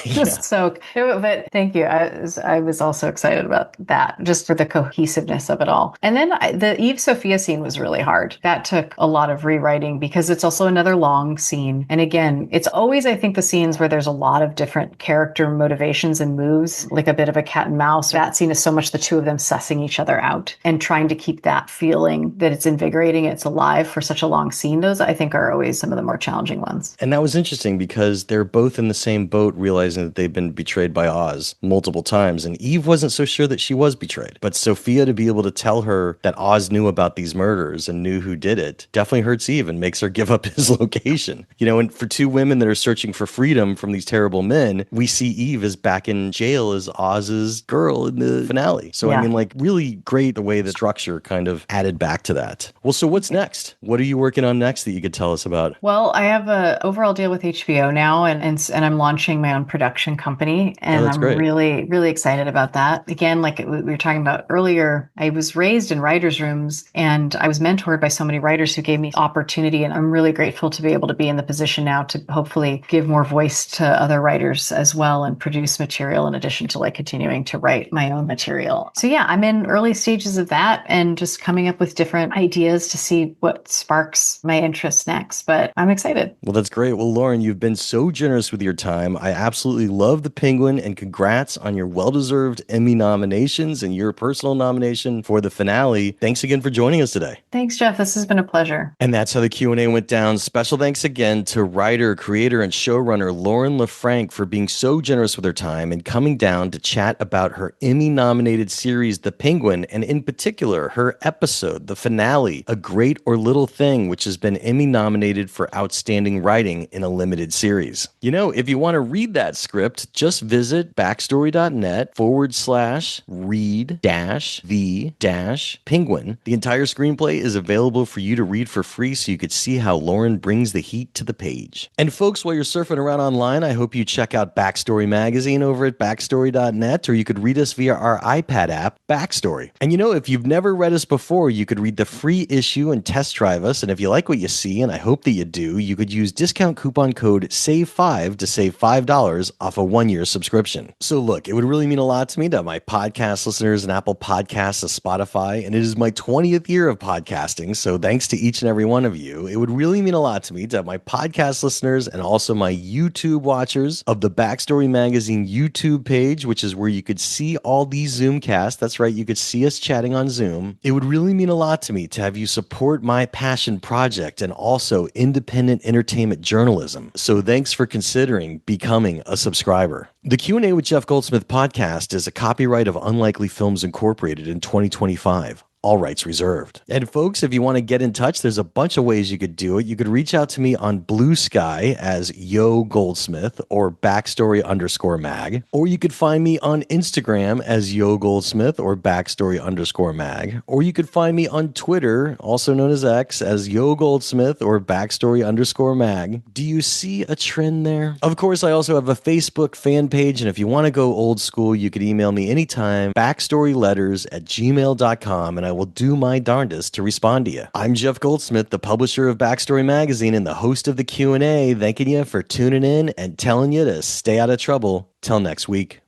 Speaker 2: Just so, but thank you. I was also excited about that, just for the cohesiveness of it all. And then the Eve Sophia scene was really hard. That took a lot of rewriting because it's also another long scene. And again, it's always, I think, the scenes where there's a lot of different character motivations and moves, like a bit of a cat and mouse. That scene is so much the two of them sussing each other out and trying to keep that feeling that it's invigorating, it's alive for such a long scene. Those, I think, are always some of the more challenging ones.
Speaker 1: And that was interesting because they're both in the same boat, realizing that they've been betrayed by Oz multiple times. And Eve wasn't so sure that she was betrayed. But Sophia, to be able to tell her that Oz knew about these murders and knew who did it, definitely hurts Eve and makes her give up his location. You know, and for two women that are searching for freedom from these terrible men, we see Eve as back in jail as Oz's girl in the finale. So,
Speaker 2: Yeah.
Speaker 1: I mean, like, really great the way the structure kind of added back to that. Well, so what's next? What are you working on next that you could tell us about?
Speaker 2: Well, I have an overall deal with HBO now, and I'm launching my own production company, and
Speaker 1: that's
Speaker 2: I'm
Speaker 1: great.
Speaker 2: really, really excited about that. Again, like we were talking about earlier, I was raised in writers' rooms, and I was mentored by so many writers who gave me opportunity, and I'm really grateful to be able to be in the position now to hopefully give more voice to other writers as well and produce material in addition to like continuing to write my own material. So yeah, I'm in early stages of that and just coming up with different ideas to see what sparks my interest next, but I'm excited.
Speaker 1: Well, that's great. Well, Lauren, you've been so generous with your time. I absolutely love The Penguin, and congrats on your well-deserved Emmy nominations and your personal nomination for the finale. Thanks again for joining us today.
Speaker 2: Thanks, Jeff. This has been a pleasure.
Speaker 1: And that's how the Q&A went down. Special thanks again to writer, creator, and showrunner Lauren LeFranc for being so generous with her time and coming down to chat about her Emmy-nominated series, The Penguin, and in particular, her episode, the finale, A Great or Little Thing, which has been Emmy-nominated for Outstanding Writing in a Limited Series. You know, if you want to read that script, just visit backstory.net/read-the-penguin. The entire screenplay is available for you to read for free so you could see how Lauren brings the heat to the page. And folks, while you're surfing around online, I hope you check out Backstory Magazine over at backstory.net, or you could read us via our iPad app, Backstory. And you know, if you've never read us before, you could read the free issue and test drive us. And if you like what you see, and I hope that you do, you could use discount coupon code SAVE5 to save $5 off a 1-year subscription. So look, it would really mean a lot to me to my podcast listeners and Apple Podcasts and Spotify, and it is my 20th year of podcasting, so thanks to each and every one of you. It would really mean a lot to me to have my podcast listeners and also my YouTube watchers pictures of the Backstory Magazine YouTube page, which is where you could see all these Zoomcasts. That's right, you could see us chatting on Zoom. It would really mean a lot to me to have you support my passion project and also independent entertainment journalism. So thanks for considering becoming a subscriber. The Q&A with Jeff Goldsmith podcast is a copyright of Unlikely Films Incorporated in 2025. All rights reserved. And folks, if you want to get in touch, there's a bunch of ways you could do it. You could reach out to me on Blue Sky as Yo Goldsmith or Backstory_mag. Or you could find me on Instagram as Yo Goldsmith or Backstory_mag. Or you could find me on Twitter, also known as X, as Yo Goldsmith or Backstory_mag. Do you see a trend there? Of course, I also have a Facebook fan page, and if you want to go old school, you could email me anytime, backstoryletters@gmail.com, and I will do my darndest to respond to you. I'm Jeff Goldsmith, the publisher of Backstory Magazine and the host of the Q&A, thanking you for tuning in and telling you to stay out of trouble. Till next week.